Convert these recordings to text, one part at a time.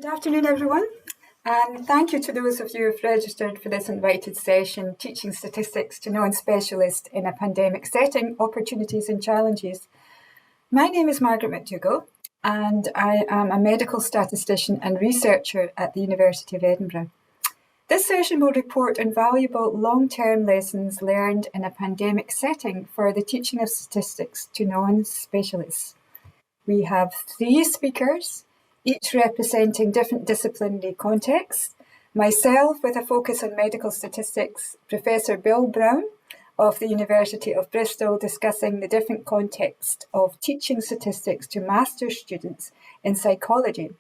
Good afternoon, everyone, and thank you to those of you who have registered for this invited session, Teaching Statistics to Non-Specialists in a Pandemic Setting, Opportunities and Challenges. My name is Margaret McDougall, and I am a medical statistician and researcher at the University of Edinburgh. This session will report on valuable long-term lessons learned in a pandemic setting for the teaching of statistics to non-specialists. We have 3 speakers, each representing different disciplinary contexts. Myself, with a focus on medical statistics, Professor Bill Brown of the University of Bristol, discussing the different context of teaching statistics to master's students in psychology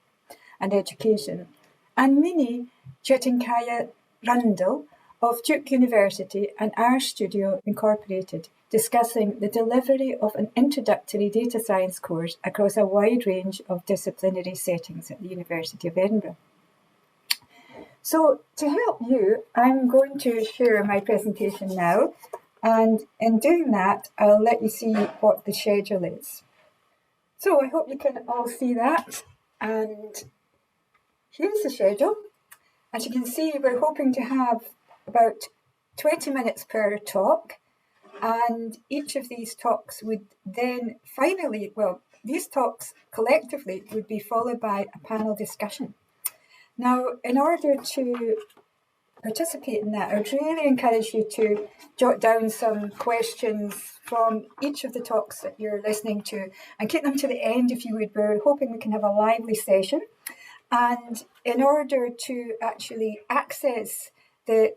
and education, and Mini Jetinkaya Rundle of Duke University and RStudio Incorporated, discussing the delivery of an introductory data science course across a wide range of disciplinary settings at the University of Edinburgh. So to help you, I'm going to share my presentation now, and in doing that, I'll let you see what the schedule is. So I hope you can all see that, and here's the schedule. As you can see, we're hoping to have about 20 minutes per talk, and each of these talks would then finally, these talks collectively would be followed by a panel discussion. Now, in order to participate in that, I would really encourage you to jot down some questions from each of the talks that you're listening to and keep them to the end if you would. We're hoping we can have a lively session. And in order to actually access the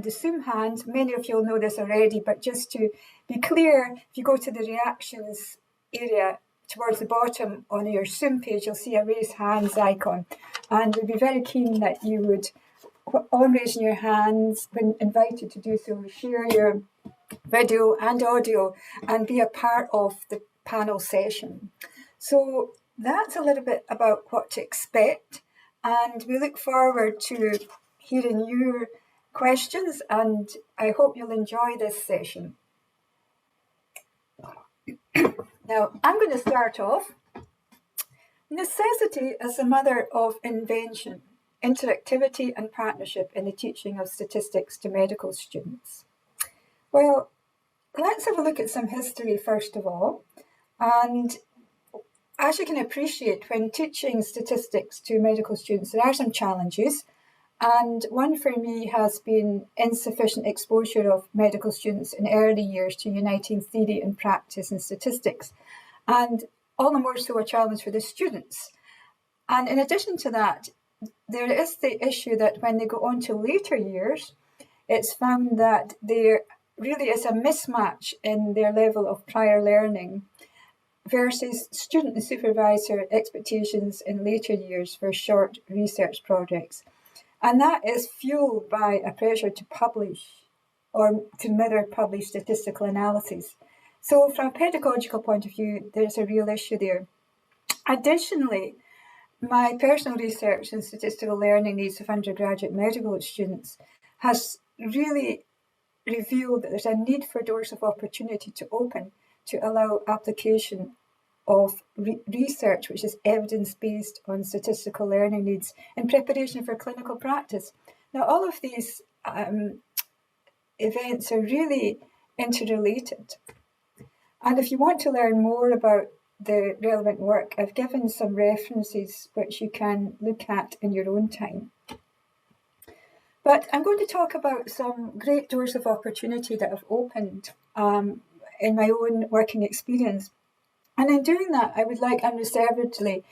Zoom hand, many of you will know this already, but just to be clear, if you go to the reactions area towards the bottom on your Zoom page, you'll see a raise hands icon. And we'd be very keen that you would, on raising your hands, when invited to do so, share your video and audio and be a part of the panel session. So that's a little bit about what to expect. And we look forward to hearing your questions, and I hope you'll enjoy this session. Now, I'm going to start off. Necessity is the mother of invention, interactivity and partnership in the teaching of statistics to medical students. Well, let's have a look at some history first of all. And as you can appreciate, when teaching statistics to medical students, there are some challenges. And one for me has been insufficient exposure of medical students in early years to uniting theory and practice in statistics, and all the more so a challenge for the students. And in addition to that, there is the issue that when they go on to later years, it's found that there really is a mismatch in their level of prior learning versus student and supervisor expectations in later years for short research projects. And that is fueled by a pressure to publish or to mirror published statistical analyses. So from a pedagogical point of view, there's a real issue there. Additionally, my personal research in statistical learning needs of undergraduate medical students has really revealed that there's a need for doors of opportunity to open to allow application of research which is evidence-based on statistical learning needs in preparation for clinical practice. Now, all of these events are really interrelated. And if you want to learn more about the relevant work, I've given some references which you can look at in your own time. But I'm going to talk about some great doors of opportunity that have opened in my own working experience. And in doing that, I would like unreservedly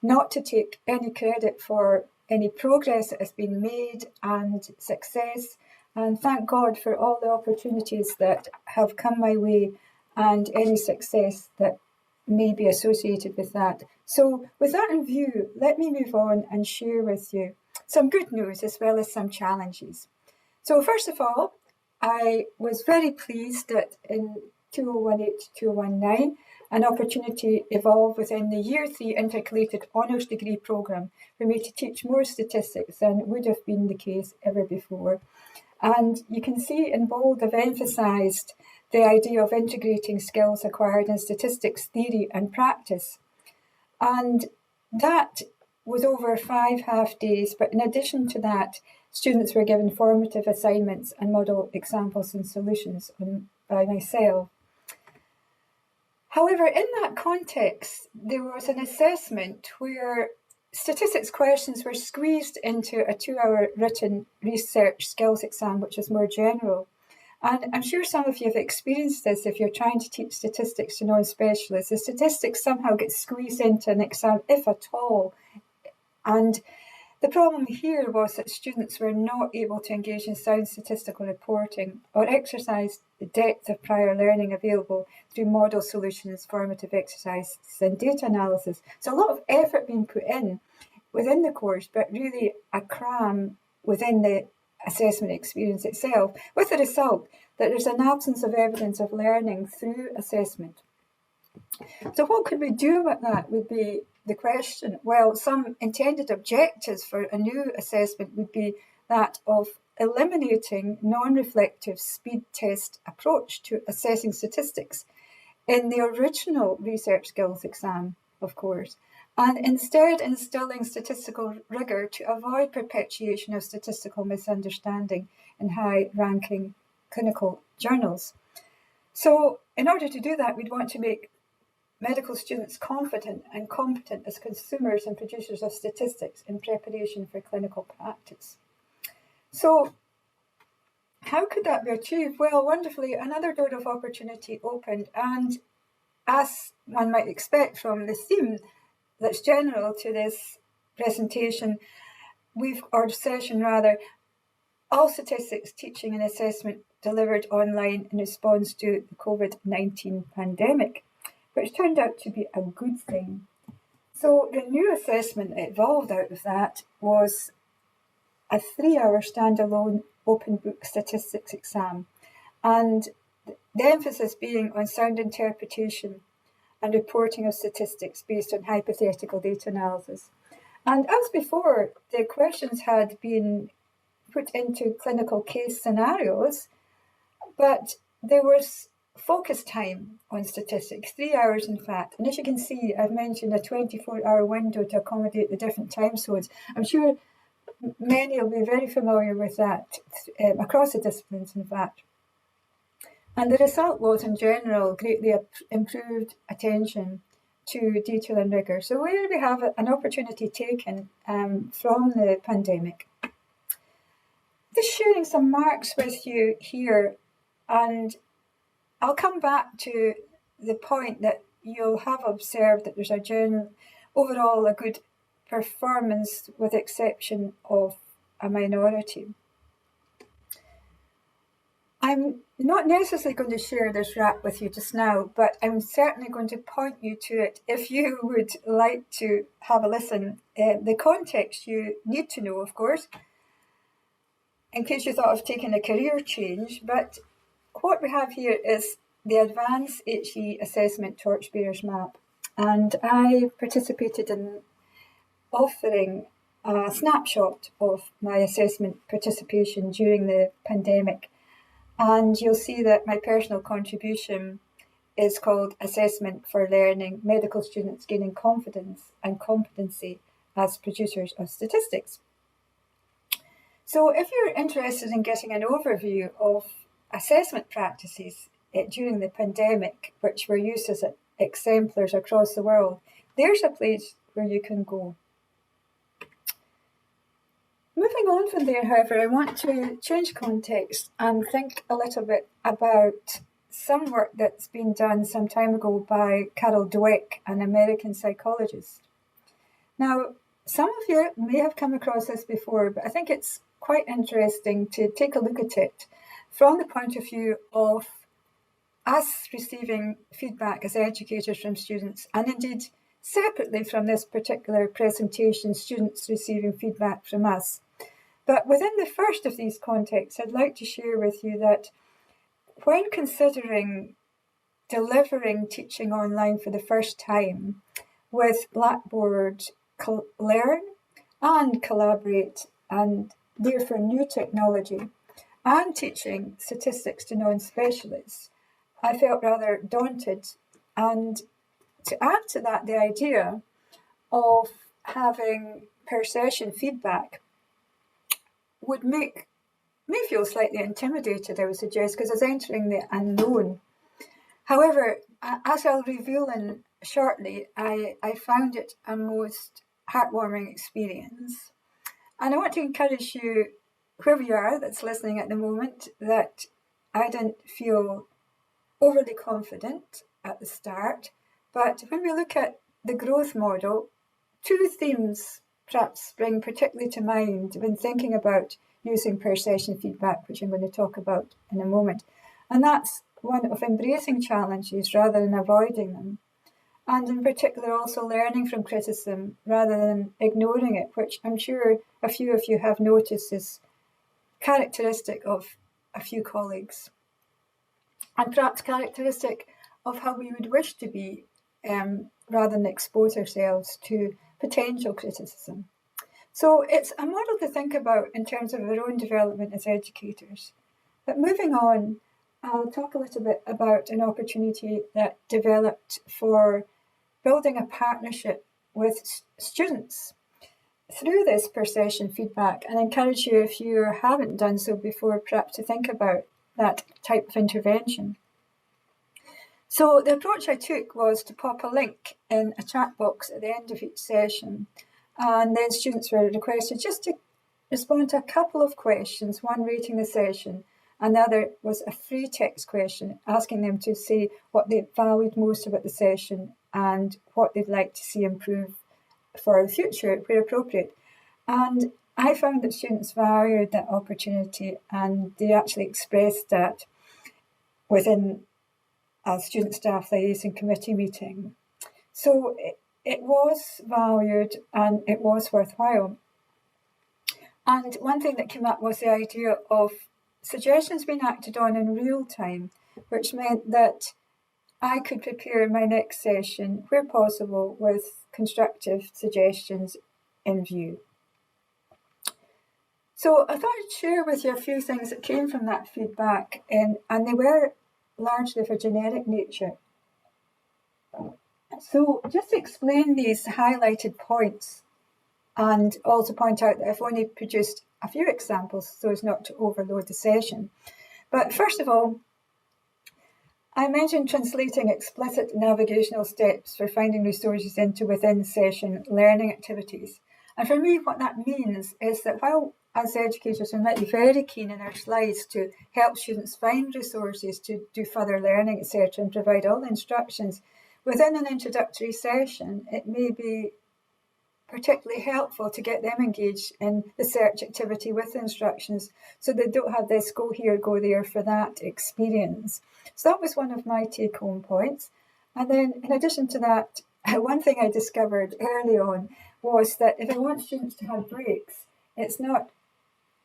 not to take any credit for any progress that has been made and success. And thank God for all the opportunities that have come my way and any success that may be associated with that. So with that in view, let me move on and share with you some good news as well as some challenges. So first of all, I was very pleased that in 2018-2019, an opportunity evolved within the Year 3 Intercalated Honours Degree programme for me to teach more statistics than would have been the case ever before. And you can see in bold I've emphasised the idea of integrating skills acquired in statistics theory and practice. And that was over 5 half days, but in addition to that, students were given formative assignments and model examples and solutions by myself. However, in that context, there was an assessment where statistics questions were squeezed into a 2-hour written research skills exam, which is more general. And I'm sure some of you have experienced this if you're trying to teach statistics to non-specialists. The statistics somehow get squeezed into an exam, if at all. And the problem here was that students were not able to engage in sound statistical reporting or exercise the depth of prior learning available through model solutions, formative exercises, and data analysis. So a lot of effort being put in within the course, but really a cram within the assessment experience itself, with the result that there's an absence of evidence of learning through assessment. So what could we do about that would be the question. Well, some intended objectives for a new assessment would be that of eliminating non-reflective speed test approach to assessing statistics in the original research skills exam, of course, and instead instilling statistical rigour to avoid perpetuation of statistical misunderstanding in high-ranking clinical journals. So in order to do that, we'd want to make medical students confident and competent as consumers and producers of statistics in preparation for clinical practice. So how could that be achieved? Well, wonderfully, another door of opportunity opened, and as one might expect from the theme that's general to this presentation, or session rather, all statistics teaching and assessment delivered online in response to the COVID-19 pandemic, which turned out to be a good thing. So the new assessment that evolved out of that was a 3-hour standalone open book statistics exam, and the emphasis being on sound interpretation and reporting of statistics based on hypothetical data analysis. And as before, the questions had been put into clinical case scenarios, but there was focus time on statistics, 3 hours in fact. And as you can see, I've mentioned a 24-hour window to accommodate the different time zones. I'm sure many will be very familiar with that across the disciplines, in fact. And the result was, in general, greatly improved attention to detail and rigour. So where we have an opportunity taken from the pandemic. Just sharing some marks with you here, and I'll come back to the point that you'll have observed that there's overall a good performance with the exception of a minority. I'm not necessarily going to share this wrap with you just now, but I'm certainly going to point you to it if you would like to have a listen. The context you need to know, of course, in case you thought of taking a career change, but what we have here is the Advanced HE Assessment Torchbearers Map, and I participated in offering a snapshot of my assessment participation during the pandemic. And you'll see that my personal contribution is called Assessment for Learning Medical Students Gaining Confidence and Competency as Producers of Statistics. So if you're interested in getting an overview of assessment practices during the pandemic, which were used as exemplars across the world, there's a place where you can go. Moving on from there, however, I want to change context and think a little bit about some work that's been done some time ago by Carol Dweck, an American psychologist. Now, some of you may have come across this before, but I think it's quite interesting to take a look at it from the point of view of us receiving feedback as educators from students, and indeed separately from this particular presentation, students receiving feedback from us. But within the first of these contexts, I'd like to share with you that when considering delivering teaching online for the first time with Blackboard Learn and Collaborate, and therefore new technology, and teaching statistics to non-specialists, I felt rather daunted. And to add to that, the idea of having per session feedback would make me feel slightly intimidated, I would suggest, because I was entering the unknown. However, as I'll reveal in shortly, I found it a most heartwarming experience. And I want to encourage you, whoever you are that's listening at the moment, that I didn't feel overly confident at the start. But when we look at the growth model, two themes perhaps spring particularly to mind when thinking about using per session feedback, which I'm going to talk about in a moment. And that's one of embracing challenges rather than avoiding them. And in particular, also learning from criticism rather than ignoring it, which I'm sure a few of you have noticed is characteristic of a few colleagues. And perhaps characteristic of how we would wish to be, rather than expose ourselves to potential criticism. So it's a model to think about in terms of our own development as educators. But moving on, I'll talk a little bit about an opportunity that developed for building a partnership with students through this per session feedback, and I encourage you, if you haven't done so before, perhaps to think about that type of intervention. So the approach I took was to pop a link in a chat box at the end of each session, and then students were requested just to respond to a couple of questions, one rating the session, and the other was a free text question asking them to say what they valued most about the session and what they'd like to see improve for the future where appropriate. And I found that students valued that opportunity, and they actually expressed that within a student staff liaison committee meeting. So it was valued and it was worthwhile. And one thing that came up was the idea of suggestions being acted on in real time, which meant that I could prepare my next session, where possible, with constructive suggestions in view. So I thought I'd share with you a few things that came from that feedback, and they were largely of a generic nature. So just to explain these highlighted points, and also point out that I've only produced a few examples so as not to overload the session. But first of all, I mentioned translating explicit navigational steps for finding resources into within-session learning activities. And for me, what that means is that while as educators we might be very keen in our slides to help students find resources to do further learning, etc., and provide all the instructions, within an introductory session, it may be particularly helpful to get them engaged in the search activity with the instructions so they don't have this go here, go there for that experience. So that was one of my take-home points. And then in addition to that, one thing I discovered early on was that if I want students to have breaks, it's not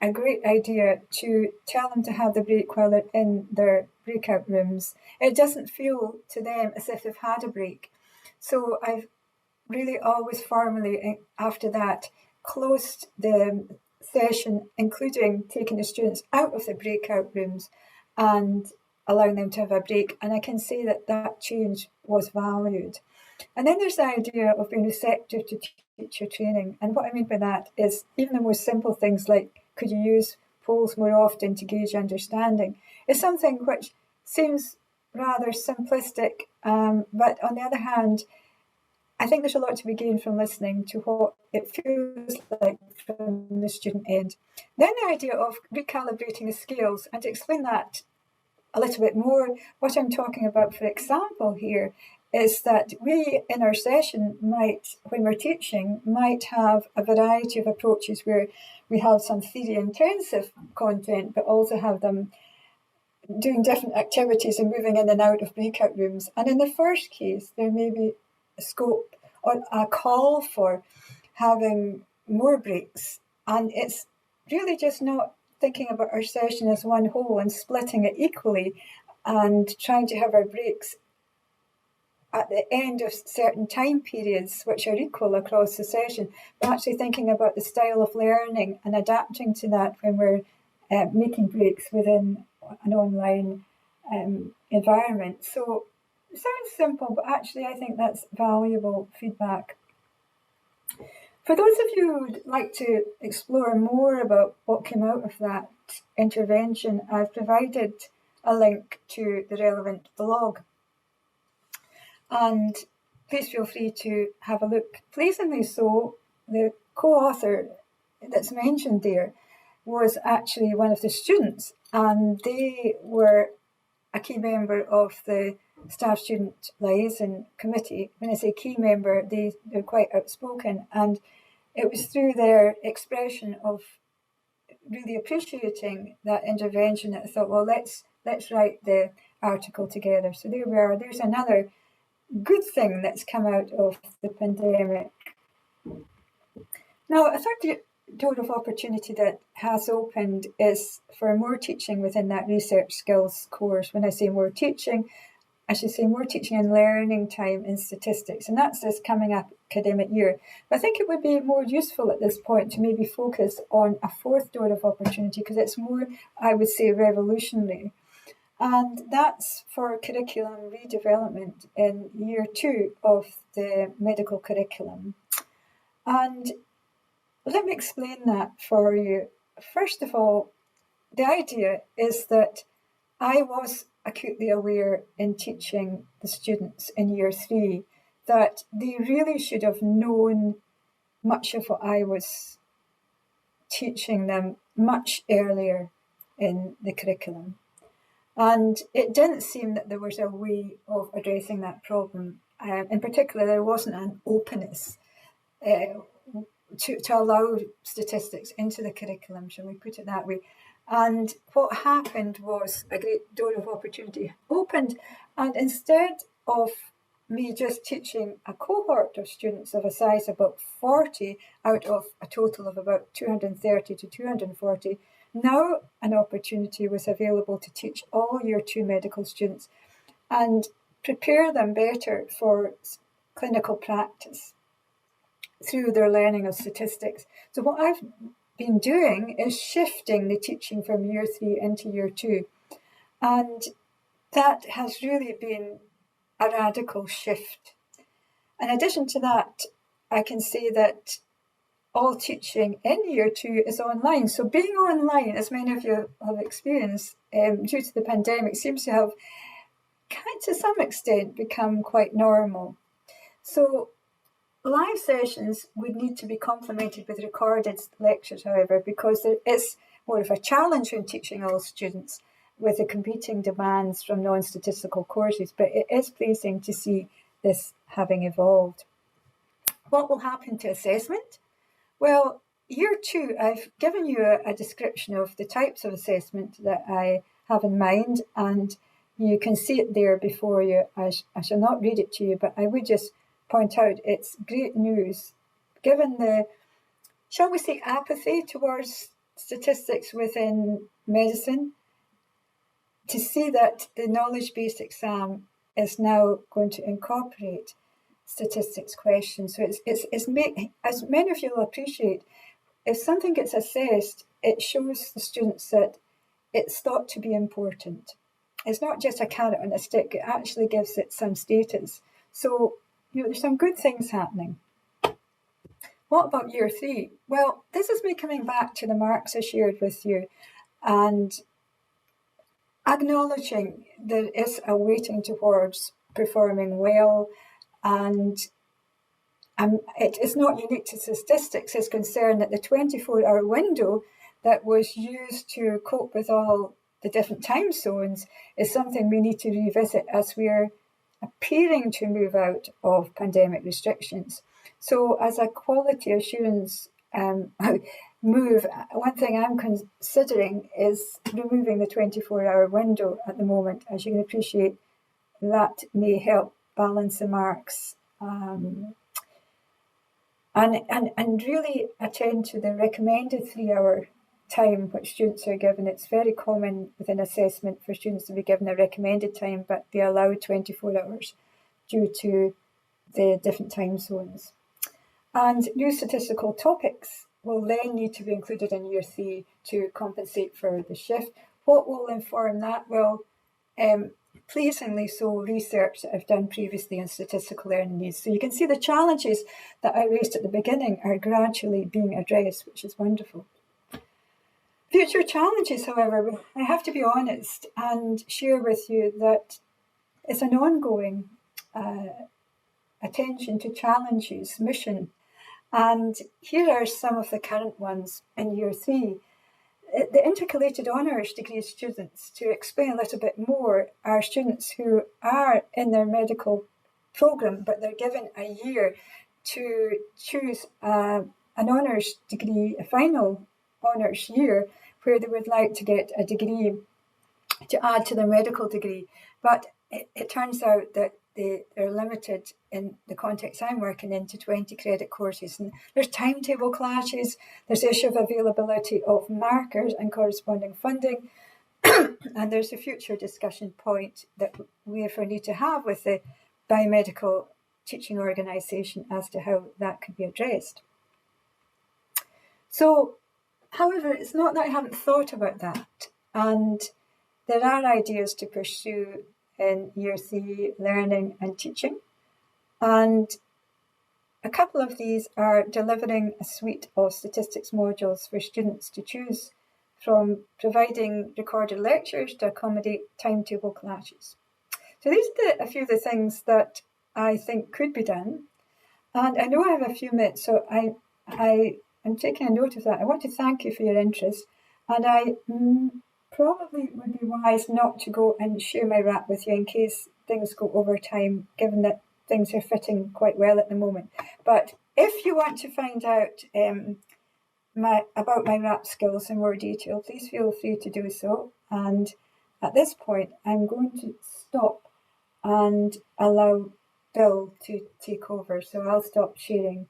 a great idea to tell them to have the break while they're in their breakout rooms. It doesn't feel to them as if they've had a break. So I've really always formally, after that, closed the session, including taking the students out of the breakout rooms and allowing them to have a break. And I can say that that change was valued. And then there's the idea of being receptive to teacher training. And what I mean by that is even the most simple things like, could you use polls more often to gauge understanding, is something which seems rather simplistic. But on the other hand, I think there's a lot to be gained from listening to what it feels like from the student end. Then the idea of recalibrating the scales, and to explain that a little bit more, what I'm talking about, for example, here is that we in our session might, when we're teaching, might have a variety of approaches where we have some theory-intensive content, but also have them doing different activities and moving in and out of breakout rooms. And in the first case, there may be a scope or a call for having more breaks. And it's really just not thinking about our session as one whole and splitting it equally and trying to have our breaks at the end of certain time periods which are equal across the session, but actually thinking about the style of learning and adapting to that when we're making breaks within an online environment. So it sounds simple, but actually I think that's valuable feedback. For those of you who'd like to explore more about what came out of that intervention, I've provided a link to the relevant blog. And please feel free to have a look. Pleasingly so, the co-author that's mentioned there was actually one of the students, and they were a key member of the staff-student liaison committee. When I say key member, they're quite outspoken, and it was through their expression of really appreciating that intervention that I thought, well, let's write the article together. So there we are. There's another good thing that's come out of the pandemic. Now, a third door of opportunity that has opened is for more teaching within that research skills course. When I say more teaching, I should say more teaching and learning time in statistics, and that's this coming up academic year. But I think it would be more useful at this point to maybe focus on a fourth door of opportunity, because it's more, I would say, revolutionary. And that's for curriculum redevelopment in year 2 of the medical curriculum. And let me explain that for you. First of all, the idea is that I was acutely aware in teaching the students in year 3 that they really should have known much of what I was teaching them much earlier in the curriculum. And it didn't seem that there was a way of addressing that problem. In particular, there wasn't an openness to allow statistics into the curriculum, shall we put it that way. And what happened was a great door of opportunity opened, and instead of me just teaching a cohort of students of a size of about 40 out of a total of about 230 to 240, now an opportunity was available to teach all year 2 medical students and prepare them better for clinical practice through their learning of statistics. So what I've been doing is shifting the teaching from year 3 into year 2. And that has really been a radical shift. In addition to that, I can say that all teaching in year 2 is online. So being online, as many of you have experienced, due to the pandemic, seems to have, to some extent, become quite normal. So live sessions would need to be complemented with recorded lectures, however, because there is more of a challenge when teaching all students with the competing demands from non-statistical courses, but it is pleasing to see this having evolved. What will happen to assessment? Well, year 2, I've given you a description of the types of assessment that I have in mind, and you can see it there before you. I shall not read it to you, but I would just point out it's great news, given the, shall we say, apathy towards statistics within medicine, to see that the knowledge-based exam is now going to incorporate statistics questions. So it's as many of you will appreciate, if something gets assessed, it shows the students that it's thought to be important. It's not just a carrot on a stick, it actually gives it some status. So there's some good things happening. What about year 3? Well, this is me coming back to the marks I shared with you and acknowledging there is a weighting towards performing well, and it is not unique to statistics. It's concerned that the 24-hour window that was used to cope with all the different time zones is something we need to revisit as we're appearing to move out of pandemic restrictions. So as a quality assurance move, one thing I'm considering is removing the 24-hour window at the moment. As you can appreciate, that may help balance the marks and really attend to the recommended 3-hour time which students are given. It's very common within assessment for students to be given a recommended time, but they allow 24 hours due to the different time zones. And new statistical topics will then need to be included in year 3 to compensate for the shift. What will inform that? Well, pleasingly so, research that I've done previously on statistical learning needs. So you can see the challenges that I raised at the beginning are gradually being addressed, which is wonderful. Future challenges, however, I have to be honest and share with you that it's an ongoing attention to challenges, mission. And here are some of the current ones in year 3. The intercalated honours degree students, to explain a little bit more, are students who are in their medical programme, but they're given a year to choose an honours degree, a final honours year, where they would like to get a degree to add to their medical degree. But it turns out that they're limited in the context I'm working in to 20 credit courses. And there's timetable clashes, there's the issue of availability of markers and corresponding funding, and there's a future discussion point that we therefore need to have with the biomedical teaching organisation as to how that could be addressed. So, however, it's not that I haven't thought about that, and there are ideas to pursue in year 3 learning and teaching, and a couple of these are delivering a suite of statistics modules for students to choose from, providing recorded lectures to accommodate timetable clashes. So these are a few of the things that I think could be done, and I know I have a few minutes, so I am taking a note of that. I want to thank you for your interest, and I probably would be wise not to go and share my wrap with you in case things go over time, given that things are fitting quite well at the moment. But if you want to find out about my wrap skills in more detail, please feel free to do so. And at this point, I'm going to stop and allow Bill to take over. So I'll stop sharing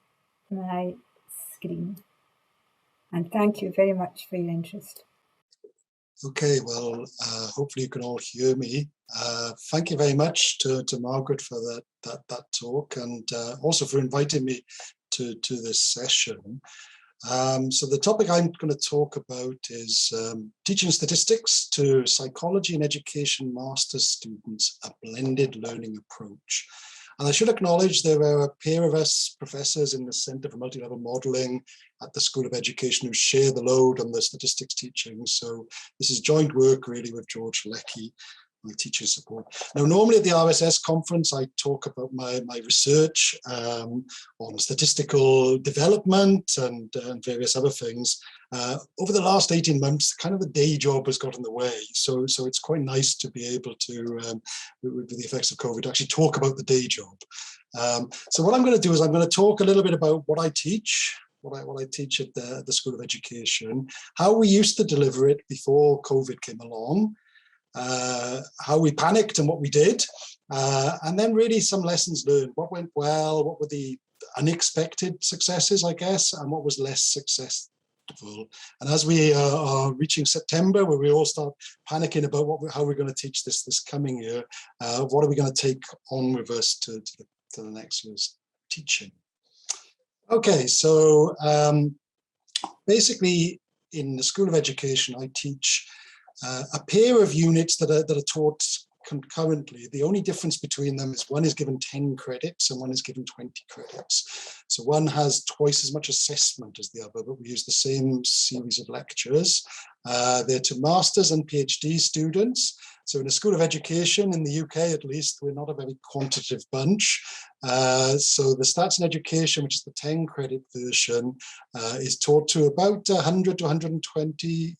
my screen. And thank you very much for your interest. Okay, well, hopefully you can all hear me. Thank you very much to Margaret for that talk, and also for inviting me to this session. So the topic I'm going to talk about is teaching statistics to psychology and education master's students, a blended learning approach. And I should acknowledge there are a pair of us professors in the Centre for Multi-Level Modelling at the School of Education who share the load on the statistics teaching. So this is joint work really with George Leckie, my teacher support. Now, normally at the RSS conference, I talk about my research on statistical development and various other things. Over the last 18 months, kind of the day job has got in the way. So it's quite nice to be able to, with the effects of COVID, actually talk about the day job. So what I'm going to do is I'm going to talk a little bit about what I teach, what I teach at the School of Education, how we used to deliver it before COVID came along, how we panicked and what we did, and then really some lessons learned. What went well, what were the unexpected successes, I guess, and what was less successful. And as we are reaching September, where we all start panicking about how we're going to teach this coming year, what are we going to take on with us to the next year's teaching? Okay, so basically in the School of Education, I teach a pair of units that are taught concurrently. The only difference between them is one is given 10 credits and one is given 20 credits. So one has twice as much assessment as the other, but we use the same series of lectures. They're to masters and PhD students. So in the School of Education, in the UK at least, we're not a very quantitative bunch. So the Stats in Education, which is the 10 credit version, is taught to about 100 to 120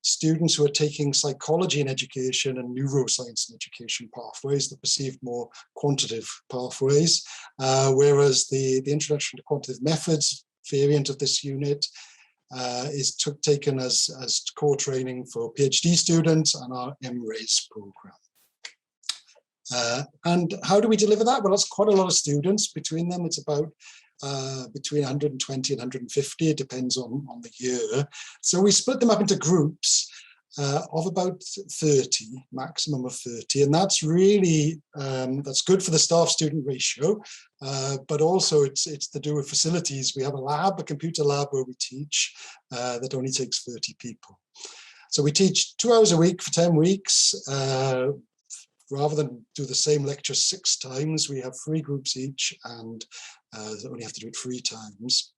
students who are taking psychology in education and neuroscience in education pathways, the perceived more quantitative pathways, whereas the introduction to quantitative methods variant of this unit is taken as core training for PhD students and our MRACE program. And how do we deliver that? Well, that's quite a lot of students. Between them, it's about between 120 and 150, it depends on the year. So we split them up into groups of about 30, maximum of 30, and that's really, that's good for the staff-student ratio, but also it's to do with facilities. We have a computer lab where we teach that only takes 30 people. So we teach 2 hours a week for 10 weeks, rather than do the same lecture 6 times, we have 3 groups each, and only have to do it 3 times.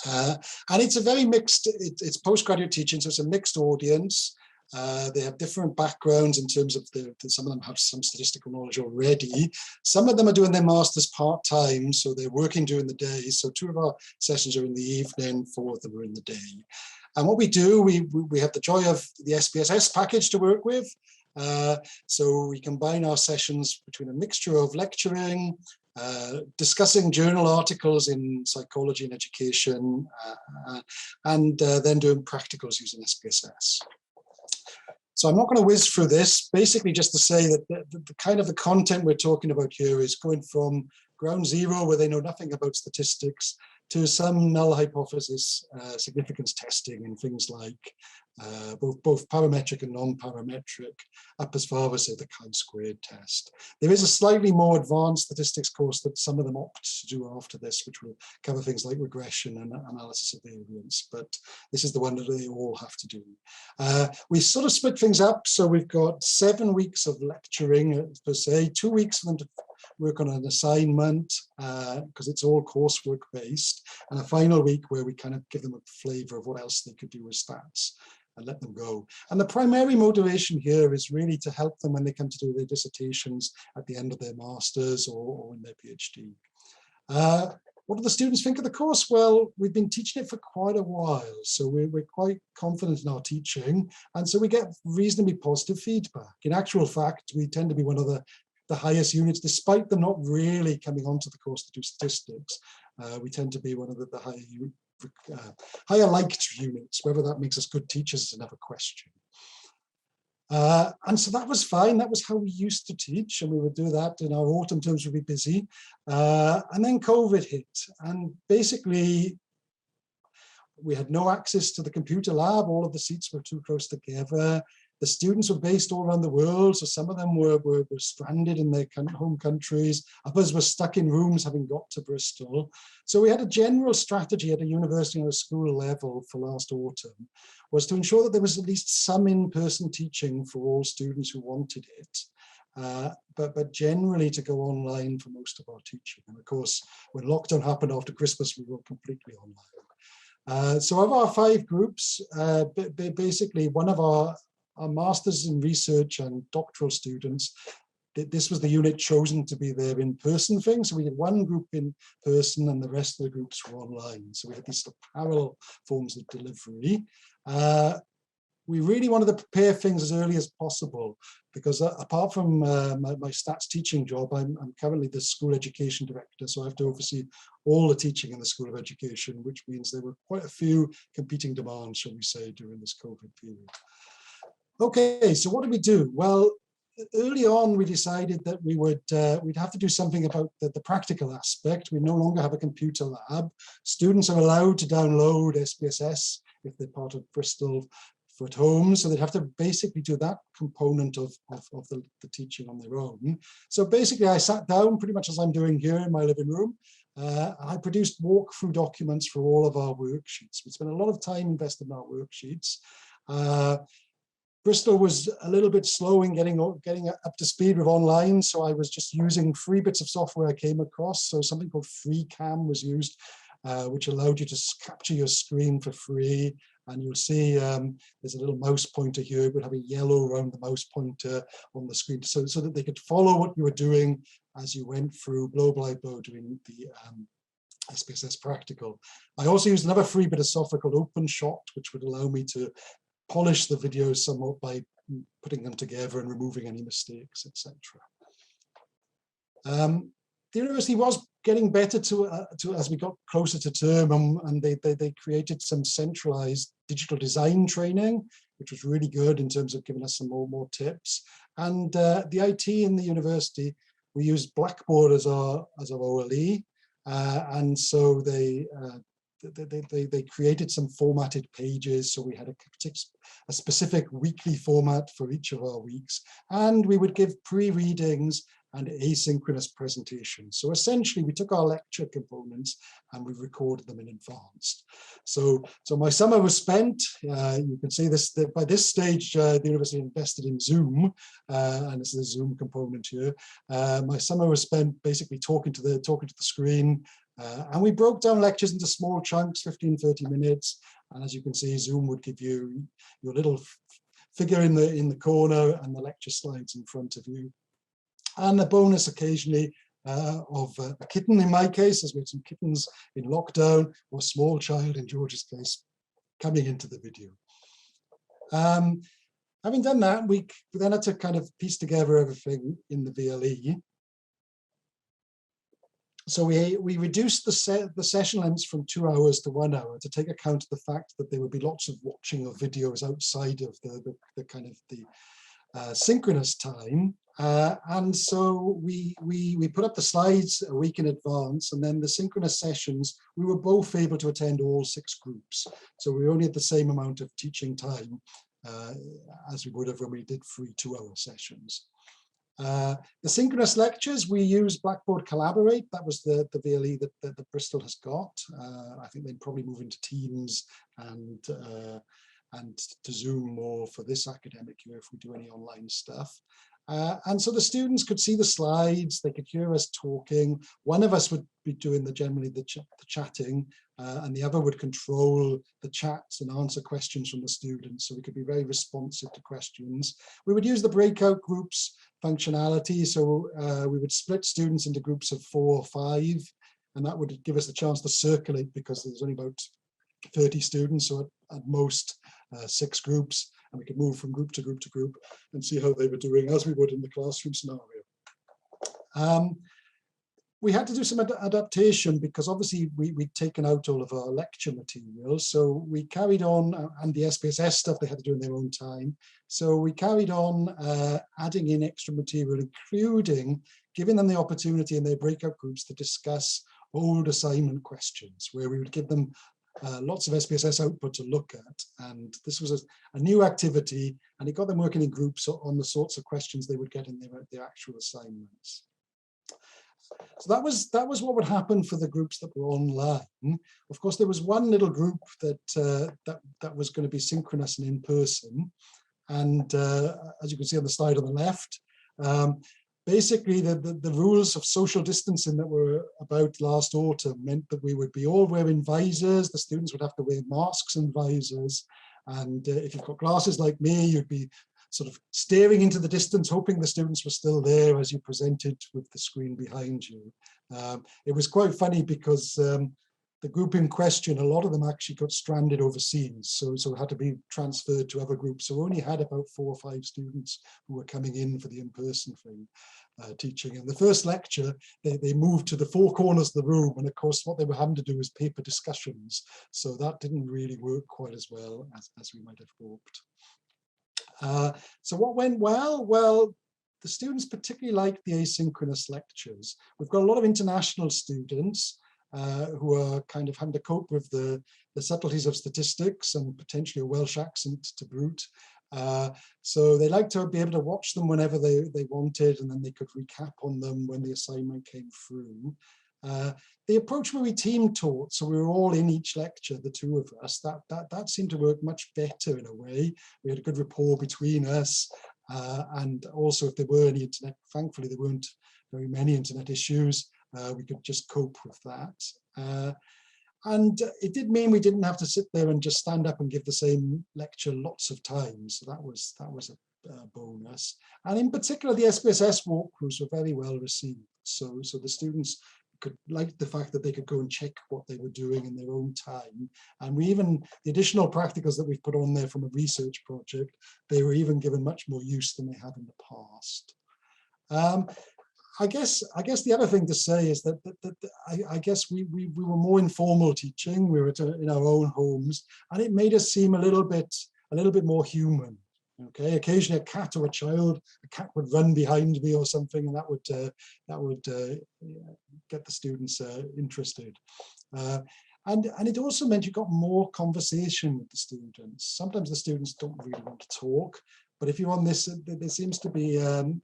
And it's a very mixed, it's postgraduate teaching, so it's a mixed audience. They have different backgrounds in terms of some of them have some statistical knowledge already. Some of them are doing their masters part-time, so they're working during the day. So 2 of our sessions are in the evening, 4 of them are in the day. And what we do, we have the joy of the SPSS package to work with. So we combine our sessions between a mixture of lecturing, discussing journal articles in psychology and education, and then doing practicals using SPSS. So I'm not going to whiz through this, basically just to say that the kind of the content we're talking about here is going from ground zero, where they know nothing about statistics, to some null hypothesis significance testing and things like both parametric and non-parametric, up as far as, say, the chi-squared test. There is a slightly more advanced statistics course that some of them opt to do after this, which will cover things like regression and analysis of variance, but this is the one that they all have to do. We sort of split things up, so we've got 7 weeks of lecturing per se, 2 weeks for them to work on an assignment, because it's all coursework based, and a final week where we kind of give them a flavor of what else they could do with stats and let them go. And the primary motivation here is really to help them when they come to do their dissertations at the end of their masters or in their PhD. What do the students think of the course? Well, we've been teaching it for quite a while, so we're quite confident in our teaching, and so we get reasonably positive feedback. In actual fact, we tend to be one of the highest units, despite them not really coming onto the course to do statistics. We tend to be one of the higher liked units. Whether that makes us good teachers is another question. And so that was fine. That was how we used to teach, and we would do that in our autumn terms. We'd be busy. And then COVID hit, and basically we had no access to the computer lab. All of the seats were too close together. The students were based all around the world, so some of them were stranded in their home countries. Others were stuck in rooms having got to Bristol. So we had a general strategy at a university and a school level for last autumn, was to ensure that there was at least some in-person teaching for all students who wanted it, but generally to go online for most of our teaching. And of course, when lockdown happened after Christmas, we were completely online. So of our 5 groups, basically one of our masters in research and doctoral students, this was the unit chosen to be their in-person thing. So we had one group in person and the rest of the groups were online. So we had these sort of parallel forms of delivery. We really wanted to prepare things as early as possible, because apart from my stats teaching job, I'm currently the school education director, so I have to oversee all the teaching in the School of Education, which means there were quite a few competing demands, shall we say, during this COVID period. Okay, so what did we do? Well, early on, we decided that we'd have to do something about the practical aspect. We no longer have a computer lab. Students are allowed to download SPSS if they're part of Bristol for at home, so they'd have to basically do that component of the teaching on their own. So basically, I sat down pretty much as I'm doing here in my living room. I produced walkthrough documents for all of our worksheets. We spent a lot of time invested in our worksheets. Bristol was a little bit slow in getting up to speed with online, so I was just using 3 bits of software I came across. So something called FreeCam was used, which allowed you to capture your screen for free. And you'll see there's a little mouse pointer here. It would have a yellow around the mouse pointer on the screen, so that they could follow what you were doing as you went through blow by blow doing the SPSS practical. I also used another free bit of software called OpenShot, which would allow me to polish the videos somewhat by putting them together and removing any mistakes, etc. The university was getting better as we got closer to term, and they created some centralized digital design training, which was really good in terms of giving us some more tips. And the IT in the university, we used Blackboard as our OLE, and so they created some formatted pages. So we had a specific weekly format for each of our weeks, and we would give pre-readings and asynchronous presentations. So essentially we took our lecture components and we recorded them in advance. So my summer was spent, you can see this, by this stage, the university invested in Zoom, and this is a Zoom component here. My summer was spent basically talking to the screen, and we broke down lectures into small chunks, 15, 30 minutes. And as you can see, Zoom would give you your little figure in the corner and the lecture slides in front of you. And a bonus occasionally of a kitten in my case, as we had some kittens in lockdown, or a small child in George's case, coming into the video. Having done that, we then had to kind of piece together everything in the VLE. So we reduced the session lengths from 2 hours to 1 hour to take account of the fact that there would be lots of watching of videos outside of the kind of the synchronous time. And so we put up the slides a week in advance, and then the synchronous sessions, we were both able to attend all 6 groups. So we only had the same amount of teaching time as we would have when we did 3 2-hour sessions. The synchronous lectures, we used Blackboard Collaborate. That was the VLE that Bristol has got. I think they'd probably move into Teams and to Zoom more for this academic year if we do any online stuff. And so the students could see the slides, they could hear us talking. One of us would be doing generally the chatting, and the other would control the chats and answer questions from the students, so we could be very responsive to questions. We would use the breakout groups functionality, so we would split students into groups of 4 or 5, and that would give us the chance to circulate, because there's only about 30 students, so at most 6 groups, and we could move from group to group to group and see how they were doing, as we would in the classroom scenario. We had to do some adaptation, because obviously we'd taken out all of our lecture material, so we carried on, and the SPSS stuff they had to do in their own time. So we carried on adding in extra material, including giving them the opportunity in their breakout groups to discuss old assignment questions, where we would give them lots of SPSS output to look at. And this was a new activity, and it got them working in groups on the sorts of questions they would get in their actual assignments. So that was what would happen for the groups that were online. Of course, there was one little group that was going to be synchronous and in person. And as you can see on the slide on the left, basically the rules of social distancing that were about last autumn meant that we would be all wearing visors. The students would have to wear masks and visors. And if you've got glasses like me, you'd be sort of staring into the distance, hoping the students were still there as you presented with the screen behind you. It was quite funny, because the group in question, a lot of them actually got stranded overseas, so it had to be transferred to other groups. So we only had about 4 or 5 students who were coming in for the in-person thing, teaching. And the first lecture, they moved to the 4 corners of the room, and of course what they were having to do was paper discussions. So that didn't really work quite as well as we might have hoped. So what went well? Well, the students particularly liked the asynchronous lectures. We've got a lot of international students who are kind of having to cope with the subtleties of statistics and potentially a Welsh accent to boot. So they like to be able to watch them whenever they wanted, and then they could recap on them when the assignment came through. The approach where we team taught, so we were all in each lecture, the 2 of us, that seemed to work much better in a way. We had a good rapport between us, and also if there were any internet, thankfully there weren't very many internet issues, we could just cope with that. And it did mean we didn't have to sit there and just stand up and give the same lecture lots of times. So that was a bonus. And in particular, the SPSS walkthroughs were very well received. So the students could like the fact that they could go and check what they were doing in their own time. And the additional practicals that we've put on there from a research project, they were even given much more use than they have in the past. I guess the other thing to say is that I guess we were more informal teaching. We were in our own homes, and it made us seem a little bit more human. Okay, occasionally a cat or a cat would run behind me or something, and that would get the students interested. And it also meant you got more conversation with the students. Sometimes the students don't really want to talk, but if you're on this, there seems to be an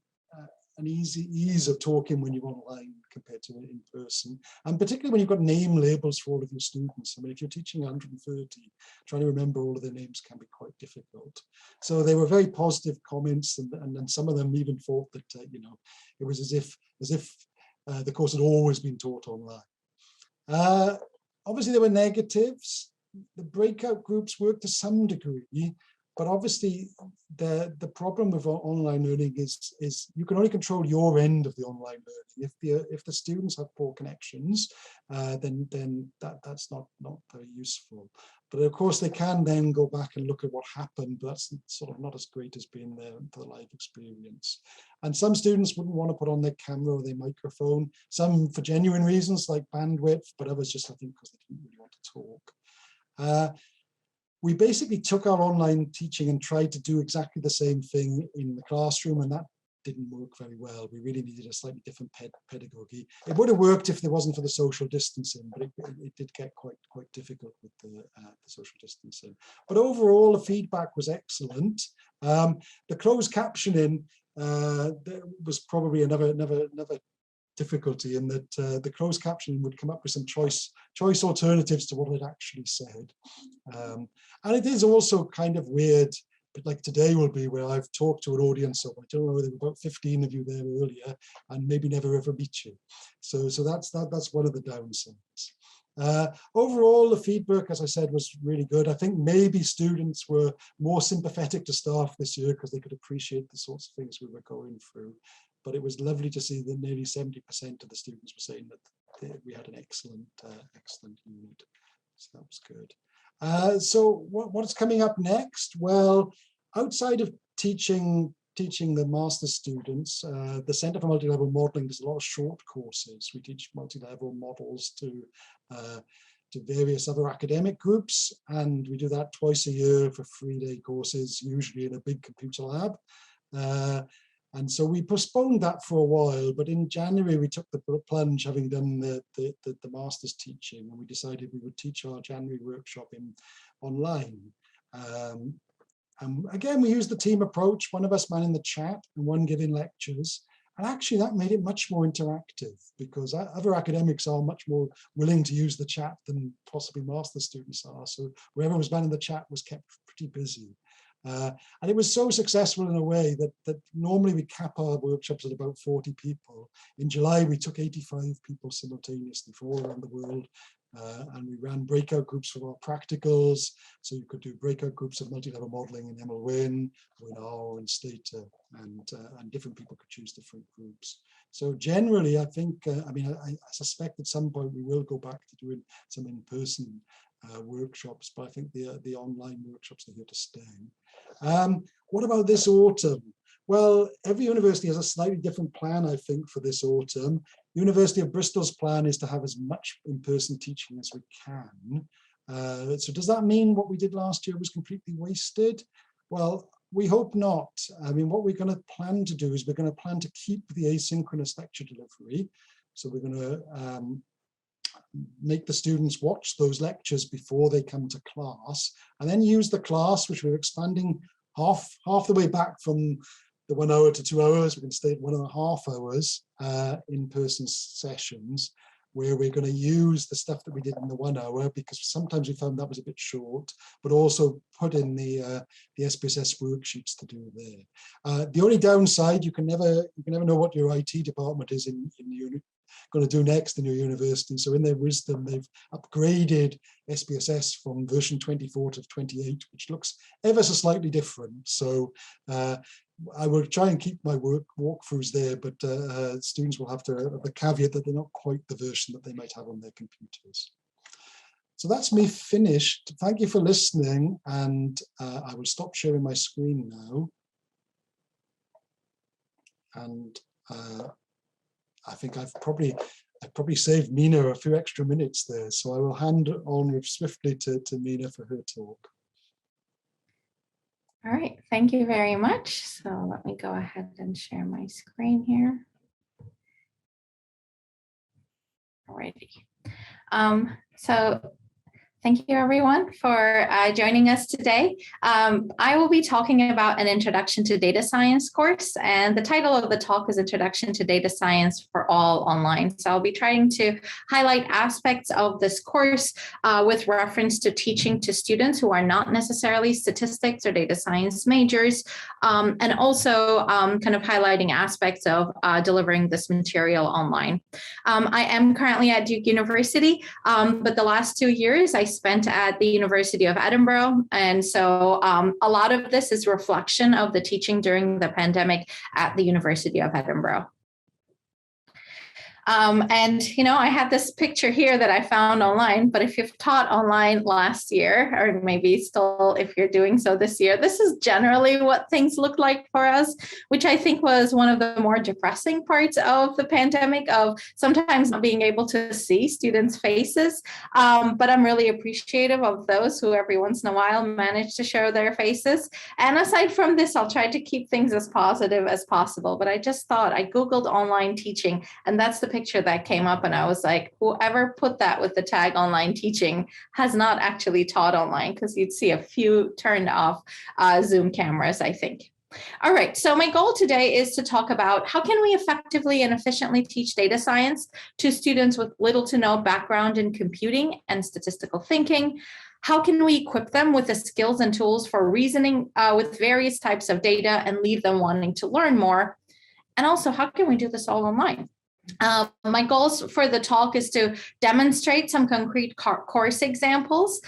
ease of talking when you're online compared to in person. And particularly when you've got name labels for all of your students. I mean, if you're teaching 130, trying to remember all of their names can be quite difficult. So they were very positive comments, and some of them even thought that, you know, it was as if the course had always been taught online. Obviously, there were negatives. The breakout groups worked to some degree, but obviously the problem with online learning is you can only control your end of the online learning. If the students have poor connections, then that's not very useful. But of course, they can then go back and look at what happened, but that's sort of not as great as being there for the live experience. And some students wouldn't want to put on their camera or their microphone, some for genuine reasons like bandwidth, but others just, I think, because they didn't really want to talk. We basically took our online teaching and tried to do exactly the same thing in the classroom, and that didn't work very well. We really needed a slightly different pedagogy. It would have worked if there wasn't for the social distancing, but it did get quite difficult with the social distancing. But overall, the feedback was excellent. The closed captioning was probably another difficulty in that the closed captioning would come up with some choice alternatives to what it actually said. And it is also kind of weird, but like today will be where I've talked to an audience of, I don't know, there were about 15 of you there earlier and maybe never ever meet you. So that's one of the downsides. Overall, the feedback, as I said, was really good. I think maybe students were more sympathetic to staff this year because they could appreciate the sorts of things we were going through. But it was lovely to see that nearly 70% of the students were saying that we had an excellent unit. So that was good. So what's coming up next? Well, outside of teaching the master's students, the Centre for Multi-Level Modelling does a lot of short courses. We teach multi-level models to various other academic groups, and we do that twice a year for 3-day courses, usually in a big computer lab. And so we postponed that for a while, but in January we took the plunge, having done the master's teaching, and we decided we would teach our January workshop online. And again, we used the team approach, one of us manning the chat and one giving lectures. And actually that made it much more interactive because other academics are much more willing to use the chat than possibly master's students are. So whoever was manning the chat was kept pretty busy. And it was so successful in a way that normally we cap our workshops at about 40 people. In July, we took 85 people simultaneously from all around the world. And we ran breakout groups for our practicals. So you could do breakout groups of multi-level modeling in MLWin, WinR, and Stata, and different people could choose different groups. So generally, I think, I suspect at some point we will go back to doing some in-person workshops, but I think the online workshops are here to stay. What about this autumn? Well, every university has a slightly different plan, I think, for this autumn. University of Bristol's plan is to have as much in-person teaching as we can. So does that mean what we did last year was completely wasted? Well, we hope not. I mean, what we're going to plan to do is we're going to plan to keep the asynchronous lecture delivery. So we're going to make the students watch those lectures before they come to class, and then use the class, which we're expanding half the way back from the 1 hour to 2 hours. We're going to stay at 1.5 hours in-person sessions, where we're going to use the stuff that we did in the 1 hour, because sometimes we found that was a bit short, but also put in the SPSS worksheets to do there. The only downside, you can never know what your IT department is in going to do next in your university. So in their wisdom, they've upgraded SPSS from version 24 to 28, which looks ever so slightly different. So I will try and keep my walkthroughs there, but students will have to have the caveat that they're not quite the version that they might have on their computers. So that's me finished. Thank you for listening, and I will stop sharing my screen now. And I think I've probably saved Mina a few extra minutes there, so I will hand on swiftly to Mina for her talk. All right, thank you very much. So let me go ahead and share my screen here. Alrighty. So Thank you, everyone, for joining us today. I will be talking about an Introduction to Data Science course, and the title of the talk is Introduction to Data Science for All Online. So I'll be trying to highlight aspects of this course with reference to teaching to students who are not necessarily statistics or data science majors, and also kind of highlighting aspects of delivering this material online. I am currently at Duke University, but the last 2 years I spent at the University of Edinburgh. And so a lot of this is reflection of the teaching during the pandemic at the University of Edinburgh. And, you know, I had this picture here that I found online, but if you've taught online last year, or maybe still if you're doing so this year, this is generally what things look like for us, which I think was one of the more depressing parts of the pandemic, of sometimes not being able to see students' faces. But I'm really appreciative of those who every once in a while manage to show their faces. And aside from this, I'll try to keep things as positive as possible. But I just thought, I Googled online teaching, and that's the picture that came up, and I was like, whoever put that with the tag online teaching has not actually taught online, because you'd see a few turned off Zoom cameras, I think. All right, so my goal today is to talk about how can we effectively and efficiently teach data science to students with little to no background in computing and statistical thinking. How can we equip them with the skills and tools for reasoning with various types of data and leave them wanting to learn more? And also, how can we do this all online? My goals for the talk is to demonstrate some concrete course examples,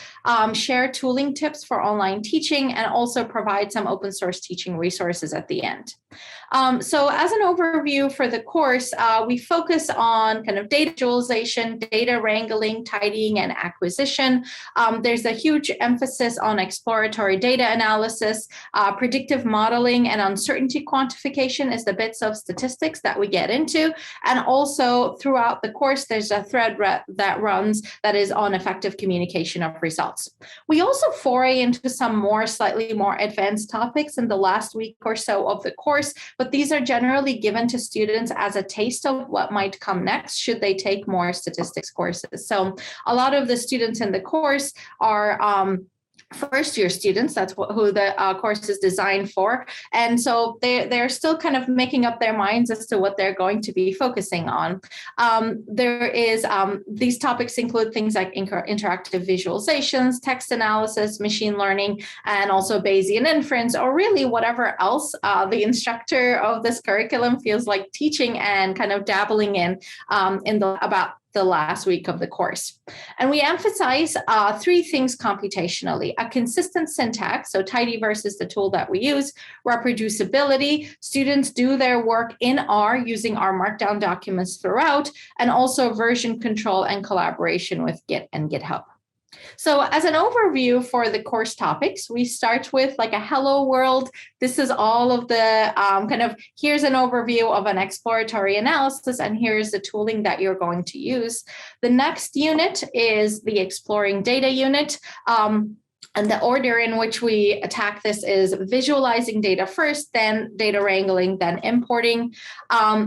share tooling tips for online teaching, and also provide some open source teaching resources at the end. So as an overview for the course, we focus on kind of data visualization, data wrangling, tidying, and acquisition. There's a huge emphasis on exploratory data analysis, predictive modeling, and uncertainty quantification is the bits of statistics that we get into. And also throughout the course, there's a thread that runs that is on effective communication of results. We also foray into some slightly more advanced topics in the last week or so of the course, but these are generally given to students as a taste of what might come next should they take more statistics courses. So a lot of the students in the course are first-year students. That's who the course is designed for. And so they're still kind of making up their minds as to what they're going to be focusing on. These topics include things like interactive visualizations, text analysis, machine learning, and also Bayesian inference, or really whatever else the instructor of this curriculum feels like teaching and kind of dabbling in about the last week of the course. And we emphasize 3 things computationally: a consistent syntax, so tidyverse is the tool that we use; reproducibility, students do their work in R using our markdown documents throughout; and also version control and collaboration with Git and GitHub. So as an overview for the course topics, we start with like a hello world. This is all of the here's an overview of an exploratory analysis, and here's the tooling that you're going to use. The next unit is the exploring data unit. And the order in which we attack this is visualizing data first, then data wrangling, then importing.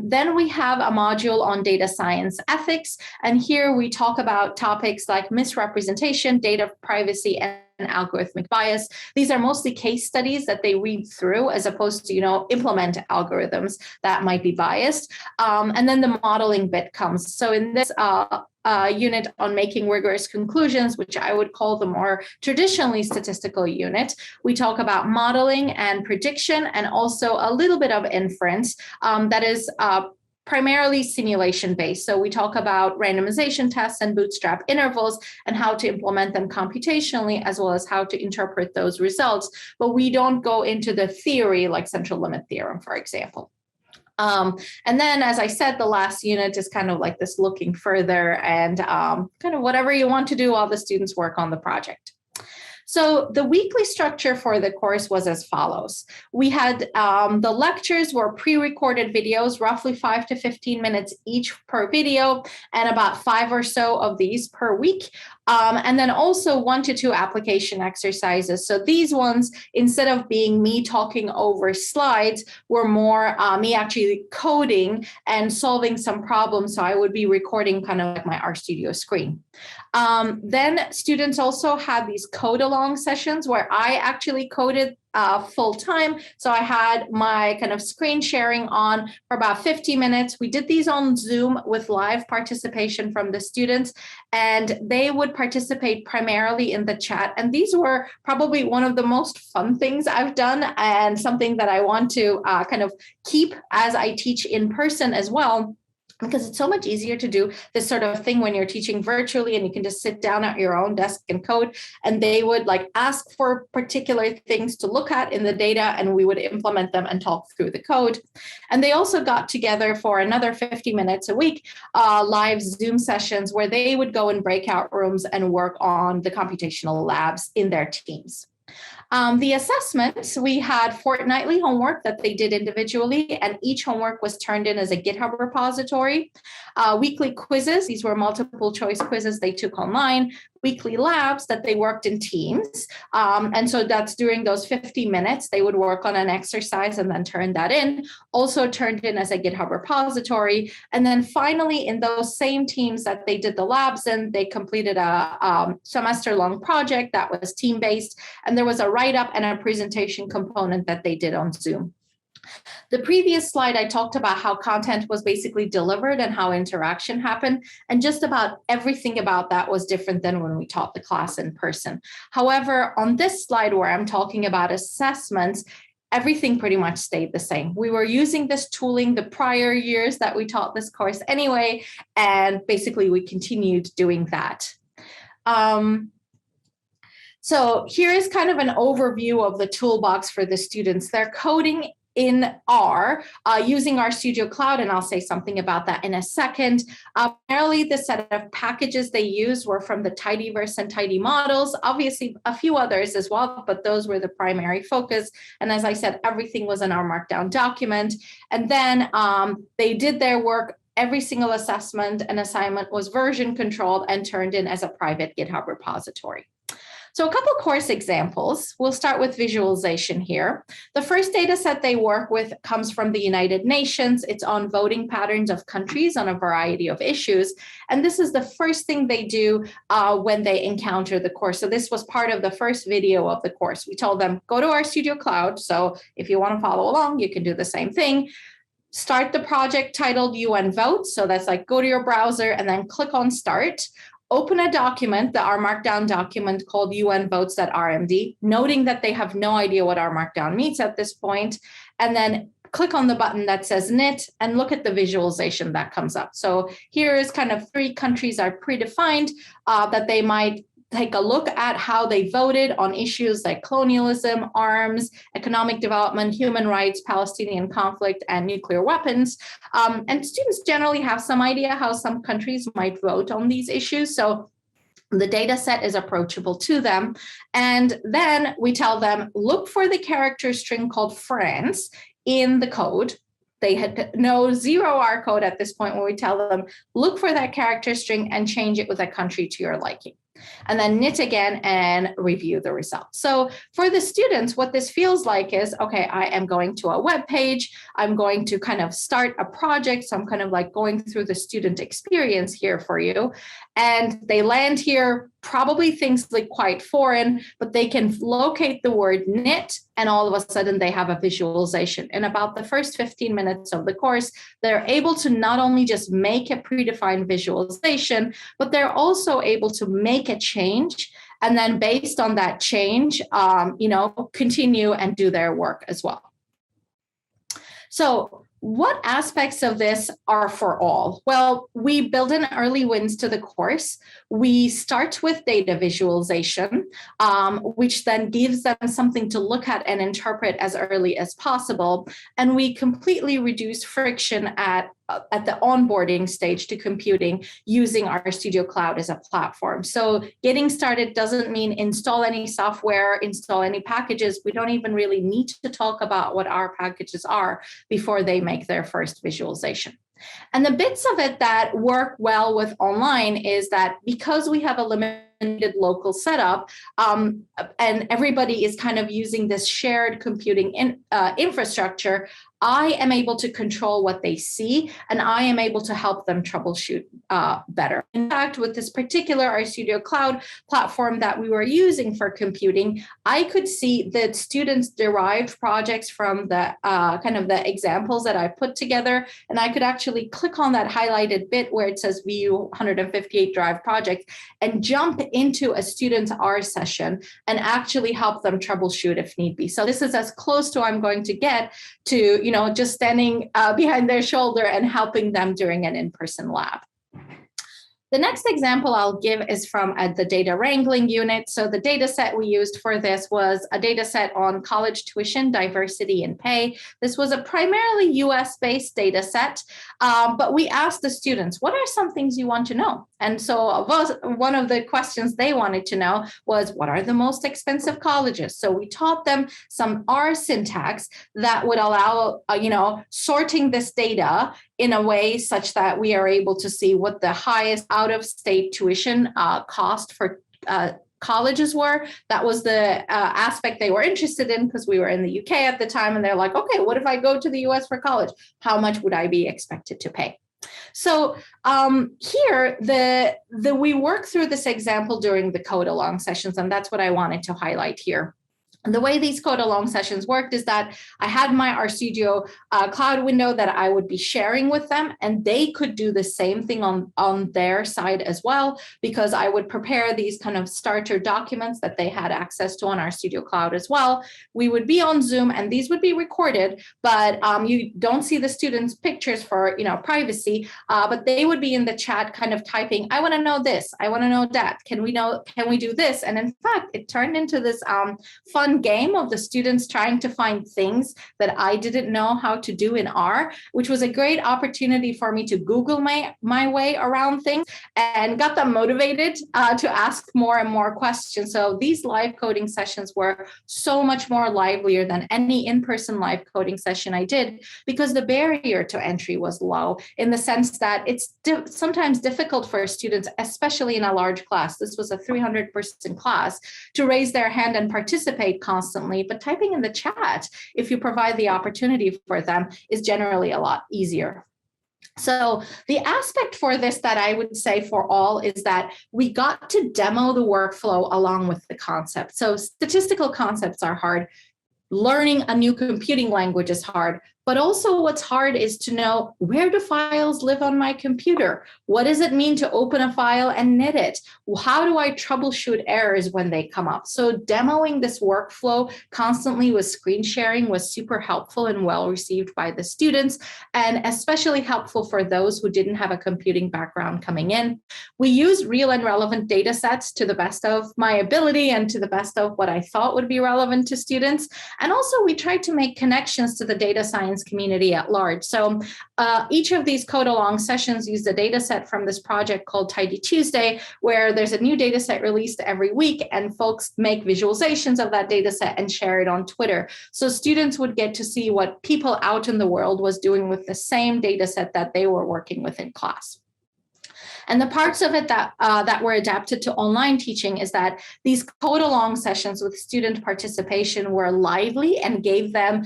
Then we have a module on data science ethics. And here we talk about topics like misrepresentation, data privacy, and algorithmic bias. These are mostly case studies that they read through as opposed to, implement algorithms that might be biased. And then the modeling bit comes. So in this unit on making rigorous conclusions, which I would call the more traditionally statistical unit, we talk about modeling and prediction, and also a little bit of inference that is primarily simulation-based. So we talk about randomization tests and bootstrap intervals and how to implement them computationally, as well as how to interpret those results. But we don't go into the theory like central limit theorem, for example. And then, as I said, the last unit is kind of like this looking further and kind of whatever you want to do while the students work on the project. So the weekly structure for the course was as follows. We had the lectures were pre-recorded videos, roughly 5 to 15 minutes each per video, and about 5 or so of these per week. And then also 1 to 2 application exercises. So these ones, instead of being me talking over slides, were more me actually coding and solving some problems. So I would be recording kind of like my RStudio screen. Then students also had these code along sessions where I actually coded full time. So I had my kind of screen sharing on for about 50 minutes. We did these on Zoom with live participation from the students, and they would participate primarily in the chat. And these were probably one of the most fun things I've done, and something that I want to kind of keep as I teach in person as well, because it's so much easier to do this sort of thing when you're teaching virtually and you can just sit down at your own desk and code. And they would like ask for particular things to look at in the data, and we would implement them and talk through the code. And they also got together for another 50 minutes a week, live Zoom sessions where they would go in breakout rooms and work on the computational labs in their teams. The assessments, we had fortnightly homework that they did individually, and each homework was turned in as a GitHub repository. Weekly quizzes, these were multiple choice quizzes they took online. Weekly labs that they worked in teams. And so that's during those 50 minutes, they would work on an exercise and then turn that in, also turned in as a GitHub repository. And then finally, in those same teams that they did the labs in, they completed a semester-long project that was team-based, and there was a write-up and a presentation component that they did on Zoom. The previous slide, I talked about how content was basically delivered and how interaction happened, and just about everything about that was different than when we taught the class in person. However, on this slide where I'm talking about assessments, everything pretty much stayed the same. We were using this tooling the prior years that we taught this course anyway, and basically we continued doing that. So here is kind of an overview of the toolbox for the students. They're coding in R using RStudio Cloud, and I'll say something about that in a second. Primarily, the set of packages they used were from the Tidyverse and Tidy models, obviously a few others as well, but those were the primary focus. And as I said, everything was in our Markdown document. And then they did their work. Every single assessment and assignment was version controlled and turned in as a private GitHub repository. So a couple course examples. We'll start with visualization here. The first data set they work with comes from the United Nations. It's on voting patterns of countries on a variety of issues. And this is the first thing they do when they encounter the course. So this was part of the first video of the course. We told them, go to RStudio Cloud. So if you want to follow along, you can do the same thing. Start the project titled UN Votes. So that's like, go to your browser and then click on Start. Open a document, our Markdown document called UN Votes.rmd, noting that they have no idea what our Markdown means at this point, and then click on the button that says knit and look at the visualization that comes up. So here is kind of 3 countries are predefined that they might take a look at how they voted on issues like colonialism, arms, economic development, human rights, Palestinian conflict, and nuclear weapons. And students generally have some idea how some countries might vote on these issues. So the data set is approachable to them. And then we tell them, look for the character string called France in the code. They had no 0R code at this point where we tell them, look for that character string and change it with a country to your liking. And then knit again and review the results. So for the students, what this feels like is, okay, I am going to a web page. I'm going to kind of start a project. So I'm kind of like going through the student experience here for you. And they land here, probably things like quite foreign, but they can locate the word knit, and all of a sudden they have a visualization. In about the first 15 minutes of the course, they're able to not only just make a predefined visualization, but they're also able to make a change, and then based on that change, continue and do their work as well. So what aspects of this are for all? Well, we build in early wins to the course. We start with data visualization, which then gives them something to look at and interpret as early as possible. And we completely reduce friction at the onboarding stage to computing using RStudio Cloud as a platform. So getting started doesn't mean install any software, install any packages. We don't even really need to talk about what our packages are before they make their first visualization. And the bits of it that work well with online is that because we have a limited local setup, and everybody is kind of using this shared computing infrastructure, I am able to control what they see, and I am able to help them troubleshoot better. In fact, with this particular RStudio Cloud platform that we were using for computing, I could see that students derived projects from the kind of the examples that I put together, and I could actually click on that highlighted bit where it says view 158 derived projects and jump into a student's R session and actually help them troubleshoot if need be. So this is as close to I'm going to get to, just standing behind their shoulder and helping them during an in-person lab. The next example I'll give is from the data wrangling unit. So the data set we used for this was a data set on college tuition, diversity, and pay. This was a primarily US-based data set, but we asked the students, what are some things you want to know? And so one of the questions they wanted to know was, what are the most expensive colleges? So we taught them some R syntax that would allow, sorting this data in a way such that we are able to see what the highest out-of-state tuition cost for colleges were. That was the aspect they were interested in, because we were in the UK at the time, and they're like, okay, what if I go to the US for college? How much would I be expected to pay? So here, we work through this example during the code along sessions, and that's what I wanted to highlight here. And the way these code along sessions worked is that I had my RStudio cloud window that I would be sharing with them, and they could do the same thing on their side as well, because I would prepare these kind of starter documents that they had access to on RStudio Cloud as well. We would be on Zoom, and these would be recorded, but you don't see the students' pictures for privacy, but they would be in the chat kind of typing, I want to know this, I want to know that, can we do this? And in fact, it turned into this fun game of the students trying to find things that I didn't know how to do in R, which was a great opportunity for me to Google my way around things, and got them motivated to ask more and more questions. So these live coding sessions were so much more livelier than any in-person live coding session I did, because the barrier to entry was low, in the sense that it's sometimes difficult for students, especially in a large class. This was a 300-person class, to raise their hand and participate constantly, but typing in the chat, if you provide the opportunity for them, is generally a lot easier. So the aspect for this that I would say for all is that we got to demo the workflow along with the concept. So statistical concepts are hard. Learning a new computing language is hard, but also what's hard is to know, where do files live on my computer? What does it mean to open a file and knit it? How do I troubleshoot errors when they come up? So demoing this workflow constantly with screen sharing was super helpful and well received by the students, and especially helpful for those who didn't have a computing background coming in. We used real and relevant data sets to the best of my ability and to the best of what I thought would be relevant to students. And also we tried to make connections to the data science community at large. So each of these code along sessions used a data set from this project called Tidy Tuesday, where there's a new data set released every week, and folks make visualizations of that data set and share it on Twitter. So students would get to see what people out in the world was doing with the same data set that they were working with in class. And the parts of it that were adapted to online teaching is that these code along sessions with student participation were lively and gave them,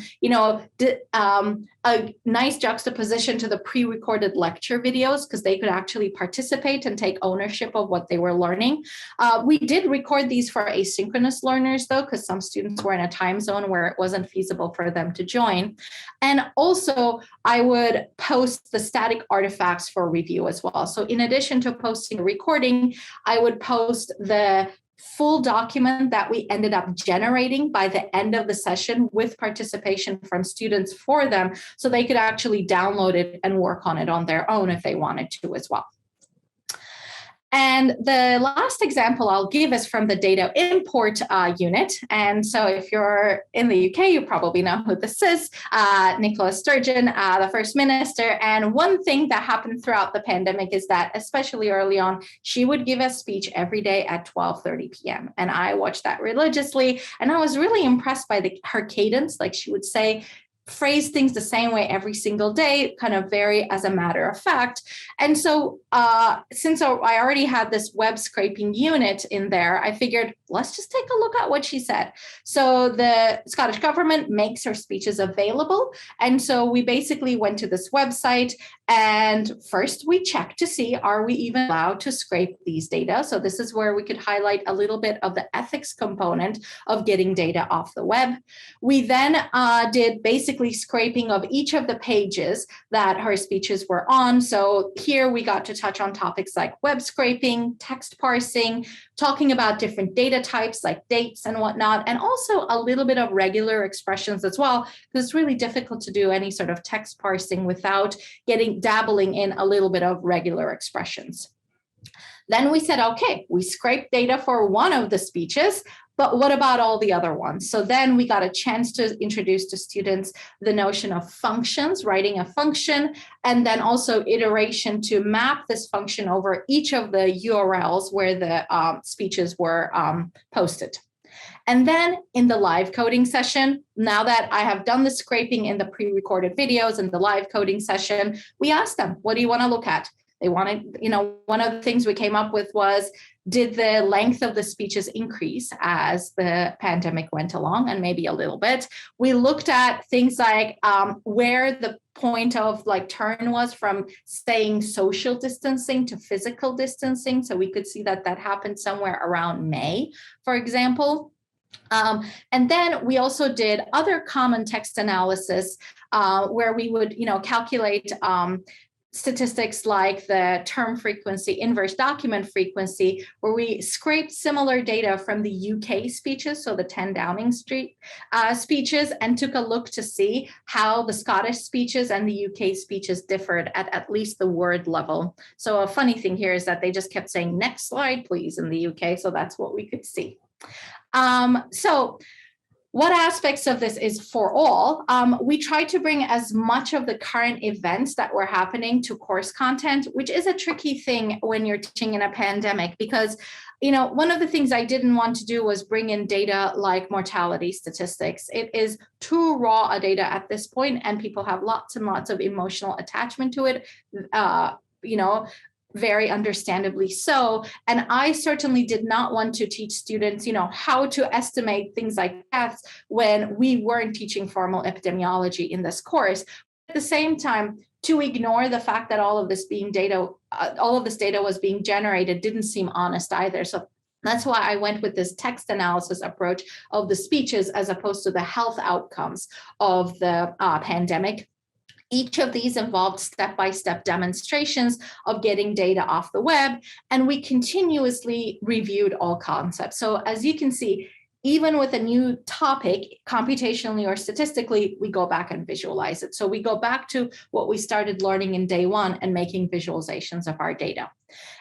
a nice juxtaposition to the pre-recorded lecture videos, because they could actually participate and take ownership of what they were learning. We did record these for asynchronous learners, though, because some students were in a time zone where it wasn't feasible for them to join. And also, I would post the static artifacts for review as well. So in addition to posting a recording, I would post the full document that we ended up generating by the end of the session with participation from students for them, so they could actually download it and work on it on their own if they wanted to as well. And the last example I'll give is from the data import unit. And so if you're in the UK, you probably know who this is, Nicola Sturgeon, the First Minister. And one thing that happened throughout the pandemic is that, especially early on, she would give a speech every day at 12:30 p.m. And I watched that religiously. And I was really impressed by her cadence. Like, she would say phrase things the same way every single day, kind of vary as a matter of fact. And so since I already had this web scraping unit in there, I figured, let's just take a look at what she said. So the Scottish government makes her speeches available. And so we basically went to this website, and first we checked to see, are we even allowed to scrape these data? So this is where we could highlight a little bit of the ethics component of getting data off the web. We then did basically scraping of each of the pages that her speeches were on. So here we got to touch on topics like web scraping, text parsing, talking about different data types like dates and whatnot, and also a little bit of regular expressions as well, because it's really difficult to do any sort of text parsing without dabbling in a little bit of regular expressions. Then we said, okay, we scraped data for one of the speeches, but what about all the other ones? So then we got a chance to introduce to students the notion of functions, writing a function, and then also iteration to map this function over each of the URLs where the speeches were posted. And then in the live coding session, now that I have done the scraping in the pre-recorded videos and the live coding session, we asked them, what do you want to look at? They wanted, one of the things we came up with was, did the length of the speeches increase as the pandemic went along? And maybe a little bit. We looked at things like where the point of turn was from saying social distancing to physical distancing. So we could see that happened somewhere around May, for example. And then we also did other common text analysis where we would, calculate statistics like the term frequency, inverse document frequency, where we scraped similar data from the UK speeches, so the 10 Downing Street speeches, and took a look to see how the Scottish speeches and the UK speeches differed at least the word level. So a funny thing here is that they just kept saying, next slide, please, in the UK. So that's what we could see. So what aspects of this is for all? We tried to bring as much of the current events that were happening to course content, which is a tricky thing when you're teaching in a pandemic, because one of the things I didn't want to do was bring in data like mortality statistics. It is too raw a data at this point, and people have lots and lots of emotional attachment to it. Very understandably so. And I certainly did not want to teach students, how to estimate things like deaths when we weren't teaching formal epidemiology in this course. At the same time, to ignore the fact that all of this data was being generated didn't seem honest either. So that's why I went with this text analysis approach of the speeches as opposed to the health outcomes of the pandemic. Each of these involved step-by-step demonstrations of getting data off the web, and we continuously reviewed all concepts. So as you can see, even with a new topic, computationally or statistically, we go back and visualize it. So we go back to what we started learning in day one and making visualizations of our data.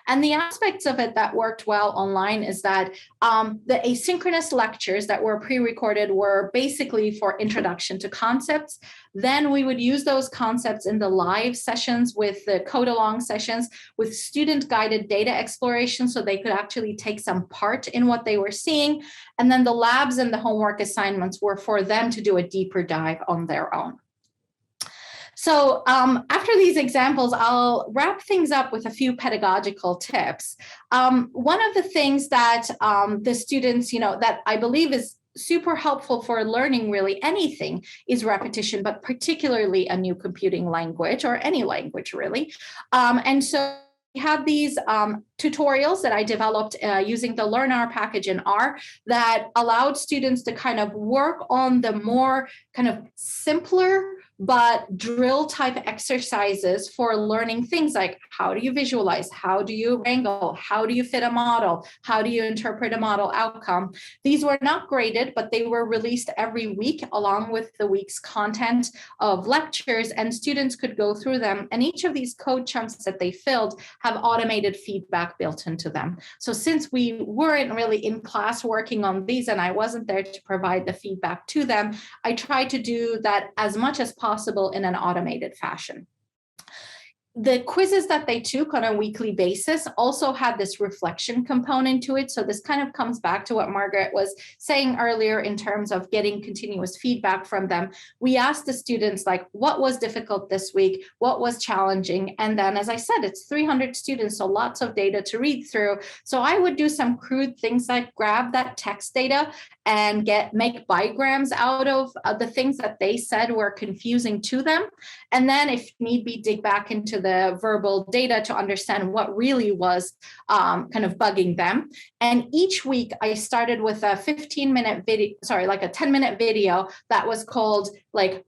And the aspects of it that worked well online is that the asynchronous lectures that were pre-recorded were basically for introduction to concepts. Then we would use those concepts in the live sessions with the code-along sessions with student-guided data exploration, so they could actually take some part in what they were seeing. And then the labs and the homework assignments were for them to do a deeper dive on their own. So after these examples, I'll wrap things up with a few pedagogical tips. One of the things that the students, that I believe is super helpful for learning really anything is repetition, but particularly a new computing language or any language really. And so we had these tutorials that I developed using the LearnR package in R that allowed students to kind of work on the more kind of simpler but drill type exercises for learning things like how do you visualize, how do you wrangle, how do you fit a model, how do you interpret a model outcome. These were not graded, but they were released every week along with the week's content of lectures, and students could go through them. And each of these code chunks that they filled have automated feedback built into them. So since we weren't really in class working on these and I wasn't there to provide the feedback to them, I tried to do that as much as possible in an automated fashion. the quizzes that they took on a weekly basis also had this reflection component to it. So this kind of comes back to what Margaret was saying earlier in terms of getting continuous feedback from them. We asked the students, like, what was difficult this week? What was challenging? And then, as I said, it's 300 students, so lots of data to read through. So I would do some crude things like grab that text data and make diagrams out of the things that they said were confusing to them. And then if need be, dig back into the verbal data to understand what really was kind of bugging them. And each week I started with a 15-minute video, like a 10-minute video that was called like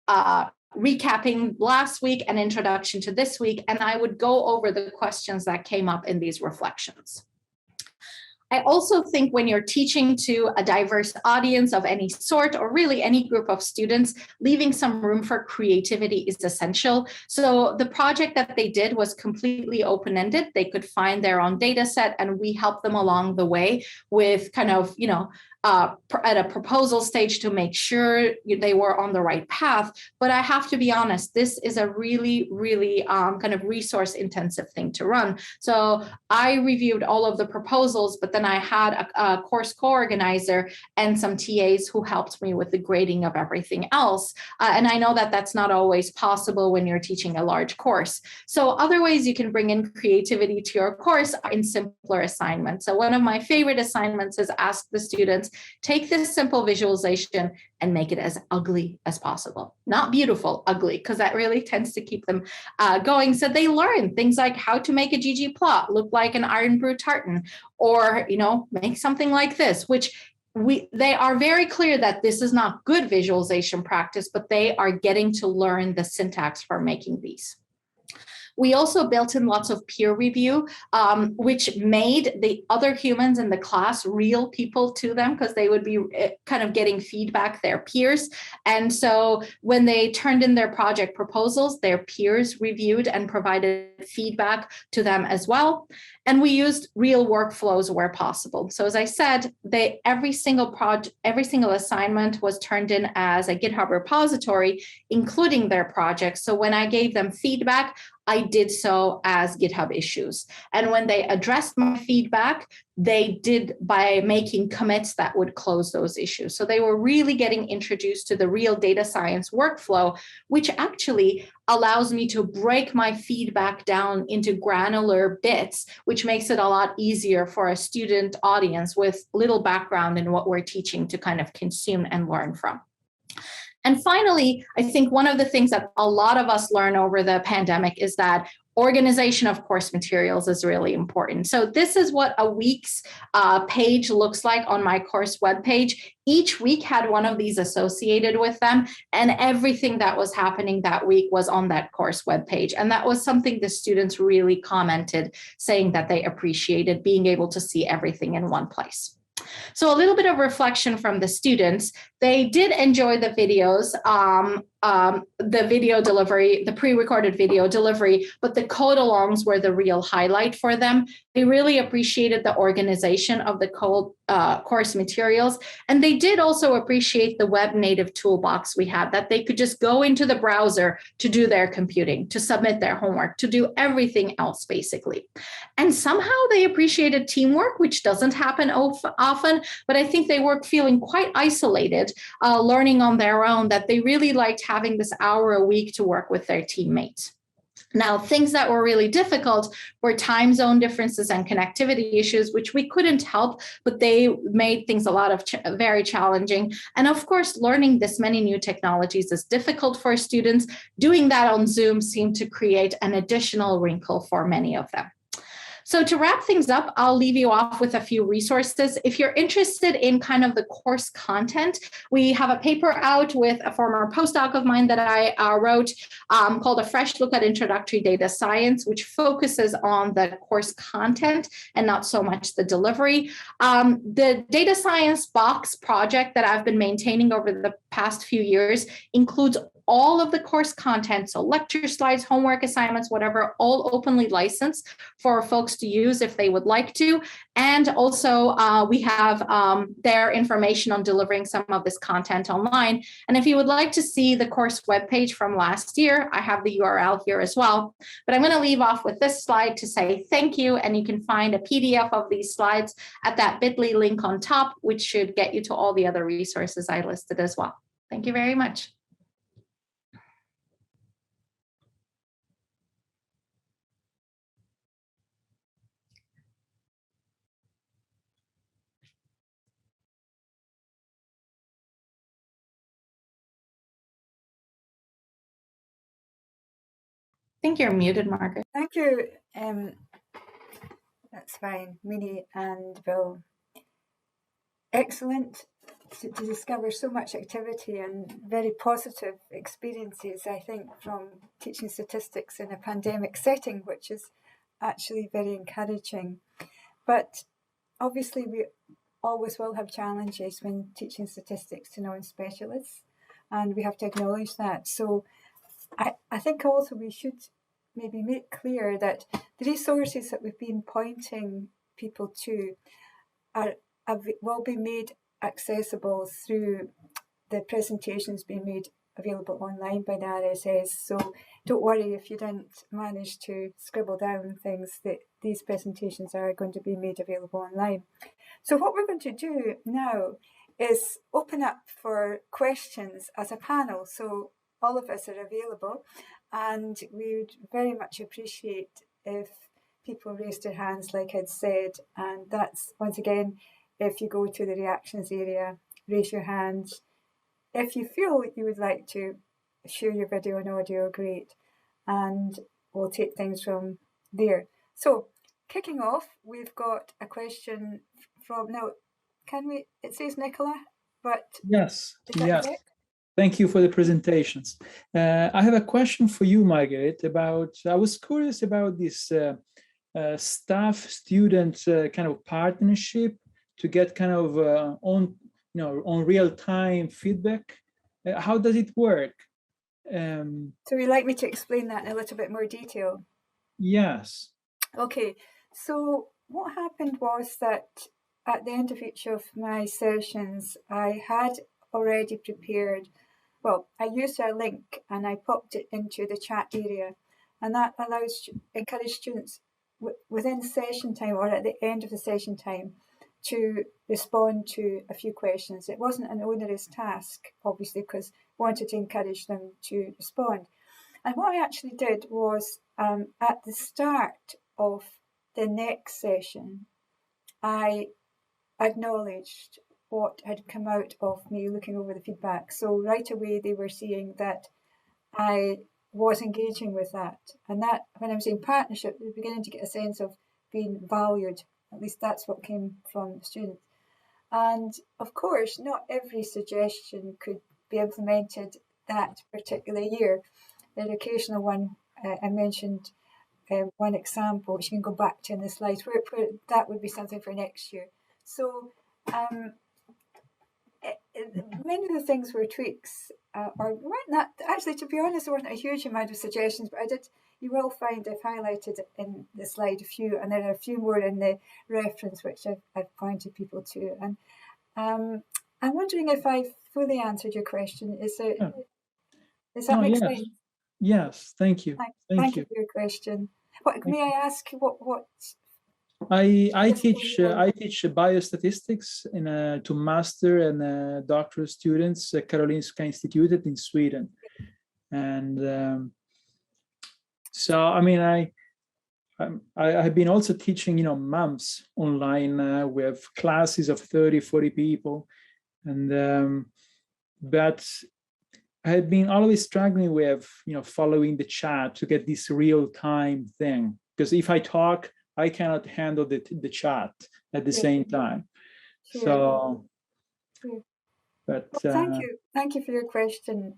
recapping last week and introduction to this week. And I would go over the questions that came up in these reflections. I also think when you're teaching to a diverse audience of any sort, or really any group of students, leaving some room for creativity is essential. So the project that they did was completely open-ended. They could find their own data set, and we helped them along the way with kind of, at a proposal stage to make sure they were on the right path. But I have to be honest, this is a really, really kind of resource intensive thing to run. So I reviewed all of the proposals, but then I had a course co-organizer and some TAs who helped me with the grading of everything else. And I know that that's not always possible when you're teaching a large course. So other ways you can bring in creativity to your course are in simpler assignments. So one of my favorite assignments is ask the students, take this simple visualization and make it as ugly as possible. Not beautiful, ugly, because that really tends to keep them going. So they learn things like how to make a ggplot look like an iron brew tartan, or make something like this, which they are very clear that this is not good visualization practice, but they are getting to learn the syntax for making these. We also built in lots of peer review, which made the other humans in the class real people to them, because they would be kind of getting feedback, their peers. And so when they turned in their project proposals, their peers reviewed and provided feedback to them as well. And we used real workflows where possible. So as I said, every single assignment was turned in as a GitHub repository, including their projects. So when I gave them feedback, I did so as GitHub issues. And when they addressed my feedback, they did by making commits that would close those issues. So they were really getting introduced to the real data science workflow, which actually allows me to break my feedback down into granular bits, which makes it a lot easier for a student audience with little background in what we're teaching to kind of consume and learn from. And finally, I think one of the things that a lot of us learn over the pandemic is that organization of course materials is really important. So this is what a week's page looks like on my course webpage. Each week had one of these associated with them, and everything that was happening that week was on that course webpage. And that was something the students really commented, saying that they appreciated being able to see everything in one place. So a little bit of reflection from the students. They did enjoy the videos, the video delivery, the pre-recorded video delivery, but the code alongs were the real highlight for them. They really appreciated the organization of the course materials. And they did also appreciate the web native toolbox we had, that they could just go into the browser to do their computing, to submit their homework, to do everything else basically. And somehow they appreciated teamwork, which doesn't happen often, but I think they were feeling quite isolated, learning on their own, that they really liked having this hour a week to work with their teammates. Now, things that were really difficult were time zone differences and connectivity issues, which we couldn't help, but they made things a lot of very challenging. And of course, learning this many new technologies is difficult for students. Doing that on Zoom seemed to create an additional wrinkle for many of them. So to wrap things up, I'll leave you off with a few resources. If you're interested in kind of the course content, we have a paper out with a former postdoc of mine that I wrote called A Fresh Look at Introductory Data Science, which focuses on the course content and not so much the delivery. The data science box project that I've been maintaining over the past few years includes all of the course content, so lecture slides, homework assignments, whatever, all openly licensed for folks to use if they would like to. And also we have their information on delivering some of this content online. And if you would like to see the course webpage from last year, I have the URL here as well. But I'm going to leave off with this slide to say thank you. And you can find a PDF of these slides at that bit.ly link on top, which should get you to all the other resources I listed as well. Thank you very much. I think you're muted, Margaret. Thank you. That's fine, Minnie and Bill. Excellent to discover so much activity and very positive experiences, I think, from teaching statistics in a pandemic setting, which is actually very encouraging. But obviously, we always will have challenges when teaching statistics to non-specialists, and we have to acknowledge that. So I think also we should maybe make clear that the resources that we've been pointing people to will be made accessible through the presentations being made available online by the RSS. So don't worry if you didn't manage to scribble down things, that these presentations are going to be made available online. So what we're going to do now is open up for questions as a panel. So all of us are available, and we would very much appreciate if people raised their hands, like I'd said. And that's, once again, if you go to the reactions area, raise your hand. If you feel you would like to share your video and audio, great. And we'll take things from there. So kicking off, we've got a question from, now, can we, it says Nicola, but yes, yes. Correct? Thank you for the presentations. I have a question for you, Margaret, about, I was curious about this staff-student kind of partnership to get kind of on real-time feedback. How does it work? So you'd like me to explain that in a little bit more detail? Yes. Okay, so what happened was that at the end of each of my sessions, I had already prepared, well, I used a link and I popped it into the chat area, and that encourage students within session time or at the end of the session time to respond to a few questions. It wasn't an onerous task, obviously, because I wanted to encourage them to respond. And what I actually did was at the start of the next session, I acknowledged what had come out of me looking over the feedback. So right away, they were seeing that I was engaging with that. And that, when I'm saying partnership, they're beginning to get a sense of being valued. At least that's what came from the students. And of course, not every suggestion could be implemented that particular year. The occasional one, I mentioned one example, which you can go back to in the slides, where that would be something for next year. So many of the things were tweaks, or weren't that, actually, to be honest, there wasn't a huge amount of suggestions, but you will find I've highlighted in the slide a few, and there are a few more in the reference, which I've pointed people to. And I'm wondering if I've fully answered your question. Does that make sense? Yes, thank you. Thank you for your question. May I ask what? I teach biostatistics to master and doctoral students at Karolinska Institutet in Sweden, and so I mean I have been also teaching months online with classes of 30-40 people, and but I have been always struggling with following the chat to get this real-time thing, because if I talk, I cannot handle the chat at the same time. Sure. So, sure. But well, thank you for your question,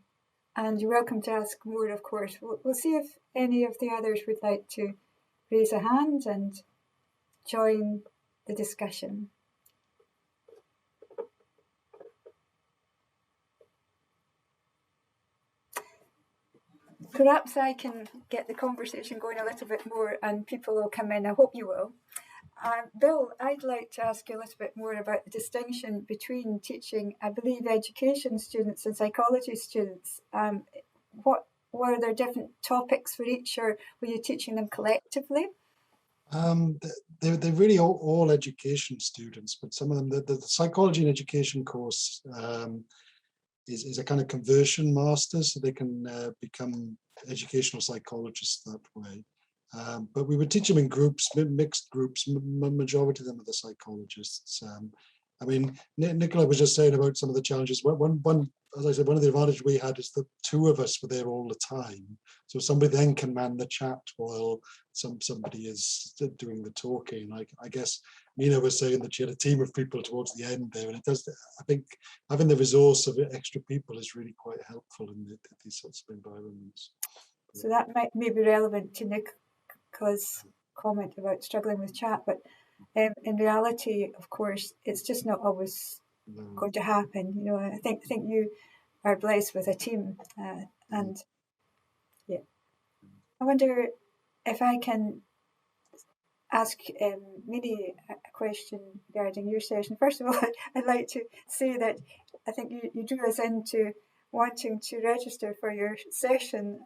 and you're welcome to ask more. Of course, we'll see if any of the others would like to raise a hand and join the discussion. Perhaps I can get the conversation going a little bit more and people will come in. I hope you will. Bill, I'd like to ask you a little bit more about the distinction between teaching, I believe, education students and psychology students. What were there different topics for each, or were you teaching them collectively? They're really all education students, but some of them, the psychology and education course is a kind of conversion master, so they can become educational psychologists that way. But we would teach them in groups, mixed groups. Majority of them are the psychologists. I mean, Nicola was just saying about some of the challenges. One, as I said, one of the advantages we had is that two of us were there all the time. So somebody then can man the chat while somebody is doing the talking. I guess Nina was saying that she had a team of people towards the end there, and it does. I think having the resource of extra people is really quite helpful in these sorts of environments. So that might be relevant to Nicola's comment about struggling with chat, but in reality, of course, it's just not always going to happen. You know, I think you are blessed with a team, and yeah. I wonder if I can ask Minnie a question regarding your session. First of all, I'd like to say that I think you drew us into wanting to register for your session.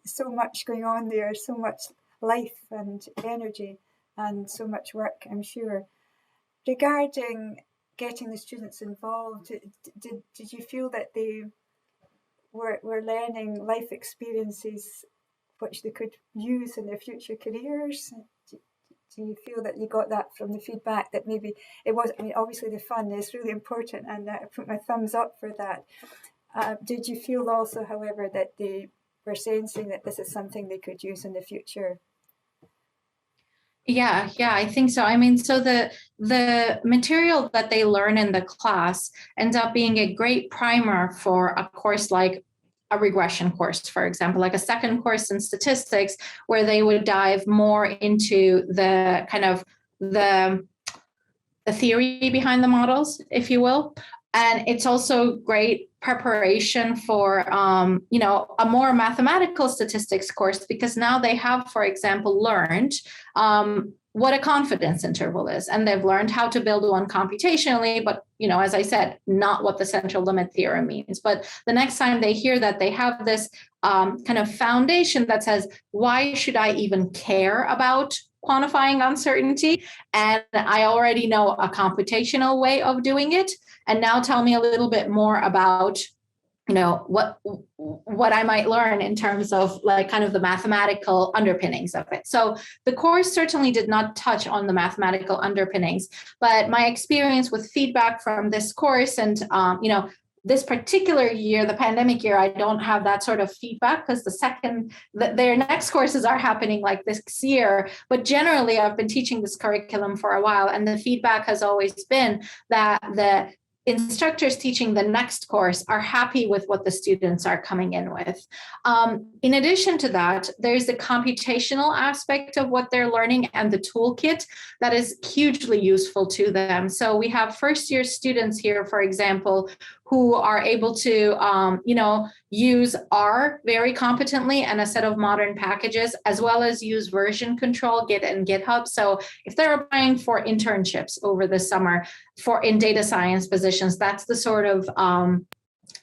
So much going on there, so much life and energy, and so much work, I'm sure. Regarding getting the students involved, did you feel that they were learning life experiences which they could use in their future careers? Do you feel that you got that from the feedback, that maybe it was, I mean, obviously the fun is really important, and I put my thumbs up for that. Did you feel also, however, that they were sensing that this is something they could use in the future? Yeah, I think so. I mean, so the material that they learn in the class ends up being a great primer for a course like a regression course, for example, like a second course in statistics, where they would dive more into the kind of the theory behind the models, if you will. And it's also great preparation for, you know, a more mathematical statistics course, because now they have, for example, learned what a confidence interval is, and they've learned how to build one computationally, but, you know, as I said, not what the central limit theorem means. But the next time they hear that, they have this kind of foundation that says, why should I even care about quantifying uncertainty? And I already know a computational way of doing it. And now tell me a little bit more about, you know, what I might learn in terms of like kind of the mathematical underpinnings of it. So the course certainly did not touch on the mathematical underpinnings, but my experience with feedback from this course and, you know, this particular year, the pandemic year, I don't have that sort of feedback because their next courses are happening like this year. But generally, I've been teaching this curriculum for a while, and the feedback has always been that the instructors teaching the next course are happy with what the students are coming in with. In addition to that, there's the computational aspect of what they're learning and the toolkit that is hugely useful to them. So we have first year students here, for example, who are able to, you know, use R very competently and a set of modern packages, as well as use version control, Git and GitHub. So if they're applying for internships over the summer in data science positions, that's the sort of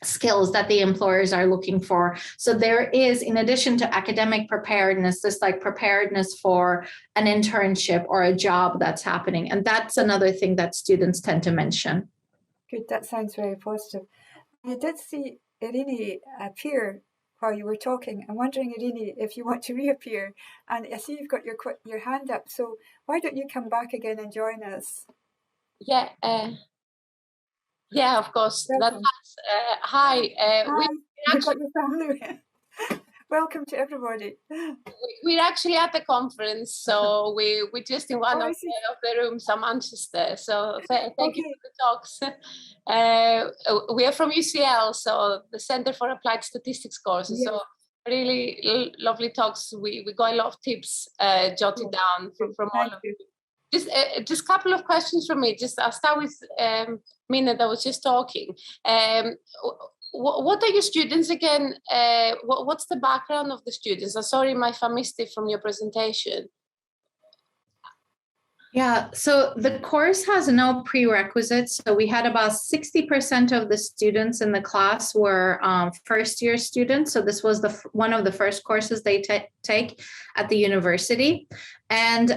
skills that the employers are looking for. So there is, in addition to academic preparedness, this like preparedness for an internship or a job that's happening. And that's another thing that students tend to mention. Good, that sounds very positive. I did see Irini appear while you were talking. I'm wondering, Irini, if you want to reappear. And I see you've got your hand up, so why don't you come back again and join us? Yeah, of course. Hi. Hi, you've got your family. Welcome to everybody. We're actually at the conference, so we're just in one of the rooms in Manchester. So thank you for the talks. We are from UCL, so the Center for Applied Statistics courses. Yes. So really lovely talks. We got a lot of tips jotted down from all of you. Just a couple of questions from me. I'll start with Mina that was just talking. What are your students again? What's the background of the students? I'm sorry if I missed it from your presentation. Yeah, so the course has no prerequisites. So we had about 60% of the students in the class were first year students. So this was one of the first courses they take at the university. And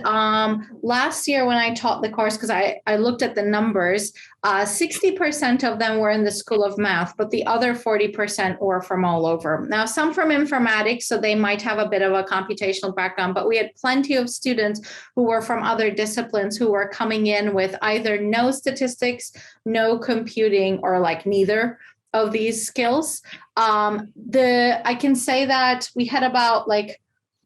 last year when I taught the course, because I looked at the numbers, 60% of them were in the School of Math, but the other 40% were from all over. Now, some from informatics, so they might have a bit of a computational background, but we had plenty of students who were from other disciplines who were coming in with either no statistics, no computing, or like neither of these skills. I can say that we had about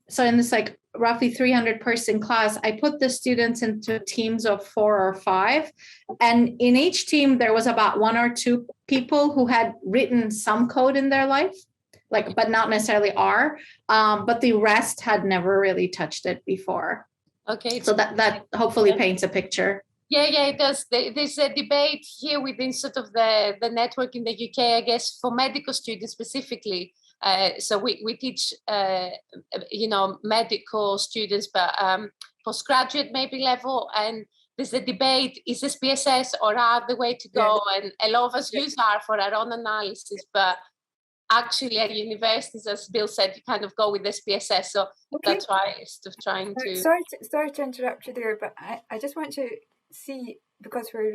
so in this roughly 300 person class, I put the students into teams of 4 or 5. And in each team, there was about 1 or 2 people who had written some code in their life, but not necessarily R, but the rest had never really touched it before. Okay. So that hopefully paints a picture. Yeah, it does. There's a debate here within sort of the network in the UK, I guess, for medical students specifically. So we teach, medical students, but postgraduate maybe level. And there's a debate, is this SPSS or R the way to go? Yeah. And a lot of us use R for our own analysis, but actually at universities, as Bill said, you kind of go with SPSS. So that's why it's trying to... Sorry to interrupt you there, but I just want to see, because we're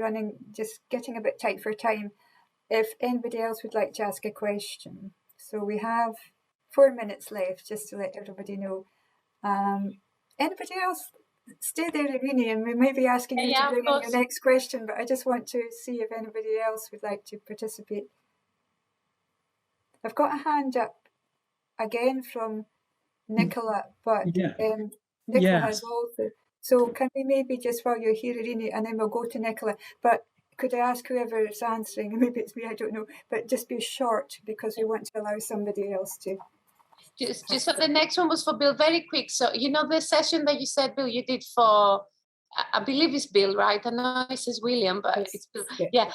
just getting a bit tight for time, if anybody else would like to ask a question. So we have 4 minutes left, just to let everybody know. Anybody else? Stay there, Irene, and we may be asking you to bring in your next question, but I just want to see if anybody else would like to participate. I've got a hand up again from Nicola, but Nicola has also. So can we maybe just, while you're here, Irene, and then we'll go to Nicola, but could I ask whoever is answering, maybe it's me, I don't know, but just be short because we want to allow somebody else to. Just so the next one was for Bill, very quick. So, the session that you said, Bill, you did for, I believe it's Bill, right? I know it says William, but it's Bill. Yeah.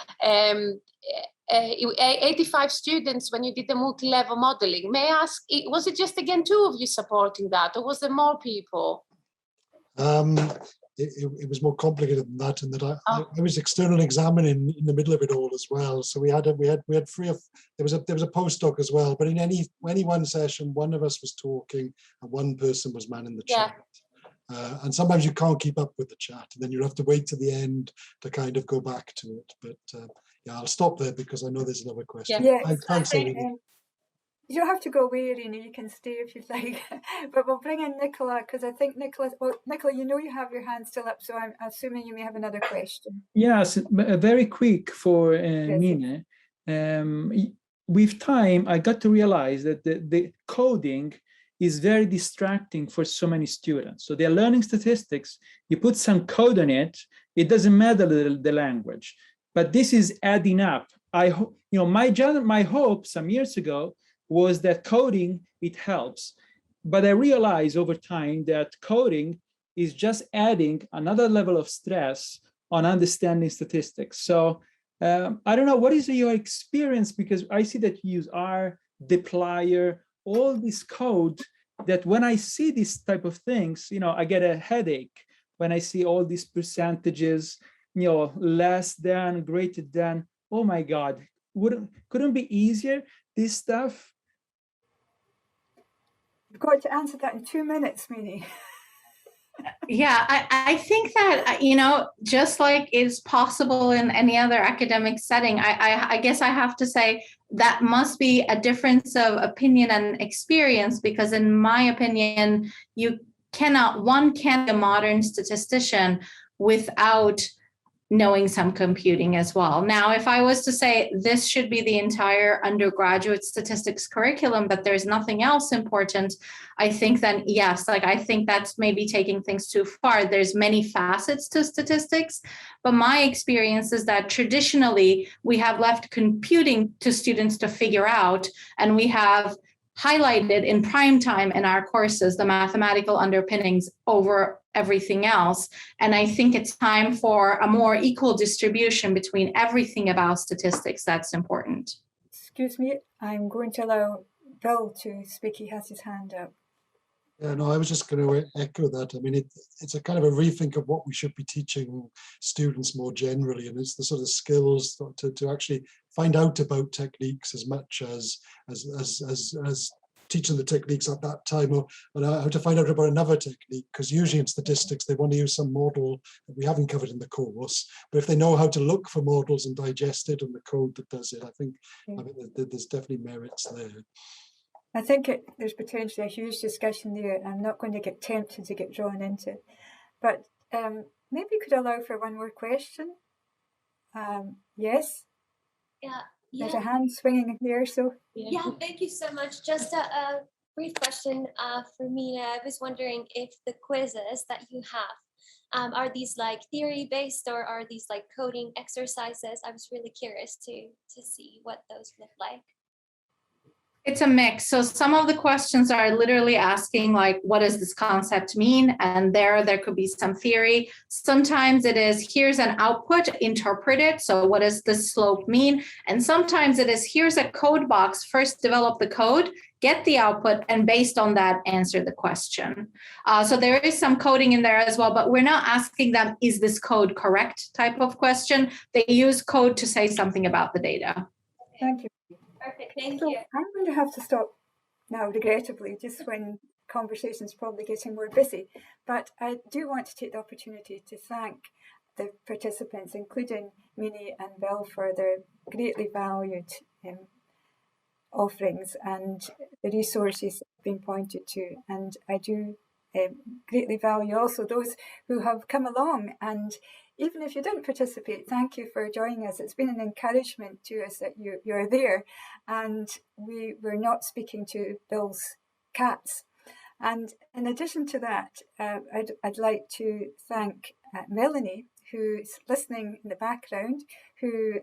85 students when you did the multi-level modeling. May I ask, was it just, again, 2 of you supporting that, or was there more people? It was more complicated than that, in that I was external examining in the middle of it all as well. So we had 3 of, there was a postdoc as well. But in any one session, one of us was talking and one person was manning the chat. And sometimes you can't keep up with the chat, and then you have to wait to the end to kind of go back to it. But I'll stop there because I know there's another question. Thanks, Irene. You don't have to go away, Irene. You can stay if you'd like. But we'll bring in Nicola, because I think Nicola, you have your hand still up, so I'm assuming you may have another question. Yes, very quick for Mine. With time, I got to realize that the coding is very distracting for so many students. So they're learning statistics, you put some code on it, it doesn't matter the language, but this is adding up. My hope some years ago was that coding, it helps. But I realized over time that coding is just adding another level of stress on understanding statistics. So I don't know, what is your experience? Because I see that you use R, deployer, all this code, that when I see these type of things, I get a headache when I see all these percentages, less than, greater than. Oh my God, couldn't be easier, this stuff? You've got to answer that in 2 minutes, Mini. Yeah, I think that, just like is possible in any other academic setting, I guess I have to say that must be a difference of opinion and experience, because in my opinion, one can't be a modern statistician without knowing some computing as well. Now, if I was to say this should be the entire undergraduate statistics curriculum, but there's nothing else important, I think then yes, I think that's maybe taking things too far. There's many facets to statistics, but my experience is that traditionally we have left computing to students to figure out, and we have highlighted in prime time in our courses the mathematical underpinnings over everything else. And I think it's time for a more equal distribution between everything about statistics that's important. Excuse me, I'm going to allow Bill to speak. He has his hand up. Yeah, no, I was just going to echo that. I mean, it's a kind of a rethink of what we should be teaching students more generally, and it's the sort of skills to actually find out about techniques as much as teaching the techniques at that time, or how to find out about another technique, because usually in statistics they want to use some model that we haven't covered in the course, but if they know how to look for models and digest it and the code that does it, I think there's definitely merits there. I think there's potentially a huge discussion there. I'm not going to get tempted to get drawn into it, but maybe you could allow for one more question. Yes? Yeah. There's a hand swinging there, so. Yeah, thank you so much. Just a brief question for me. I was wondering if the quizzes that you have, are these like theory-based or are these like coding exercises? I was really curious to see what those look like. It's a mix. So some of the questions are literally asking like, what does this concept mean? And there could be some theory. Sometimes it is, here's an output, interpret it. So what does the slope mean? And sometimes it is, here's a code box, first develop the code, get the output, and based on that, answer the question. So there is some coding in there as well, but we're not asking them, is this code correct type of question. They use code to say something about the data. Thank you. Perfect, thank So you. I'm going to have to stop now, regrettably, just when conversation's probably getting more busy. But I do want to take the opportunity to thank the participants, including Mini and Bill, for their greatly valued offerings and the resources being pointed to. And I do greatly value also those who have come along, and even if you didn't participate, thank you for joining us. It's been an encouragement to us that you're there, and we're not speaking to Bill's cats. And in addition to that, I'd like to thank Melanie, who's listening in the background, who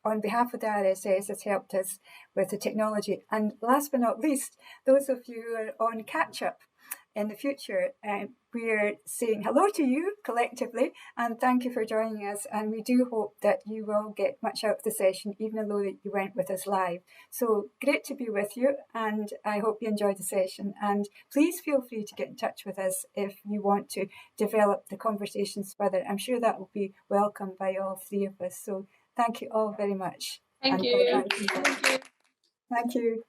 on behalf of the RSS has helped us with the technology. And last but not least, those of you who are on catch-up in the future, we're saying hello to you collectively and thank you for joining us, and we do hope that you will get much out of the session even though you weren't with us live. So great to be with you, and I hope you enjoyed the session, and please feel free to get in touch with us if you want to develop the conversations further. I'm sure that will be welcomed by all three of us. So thank you all very much. Thank you. Thank you.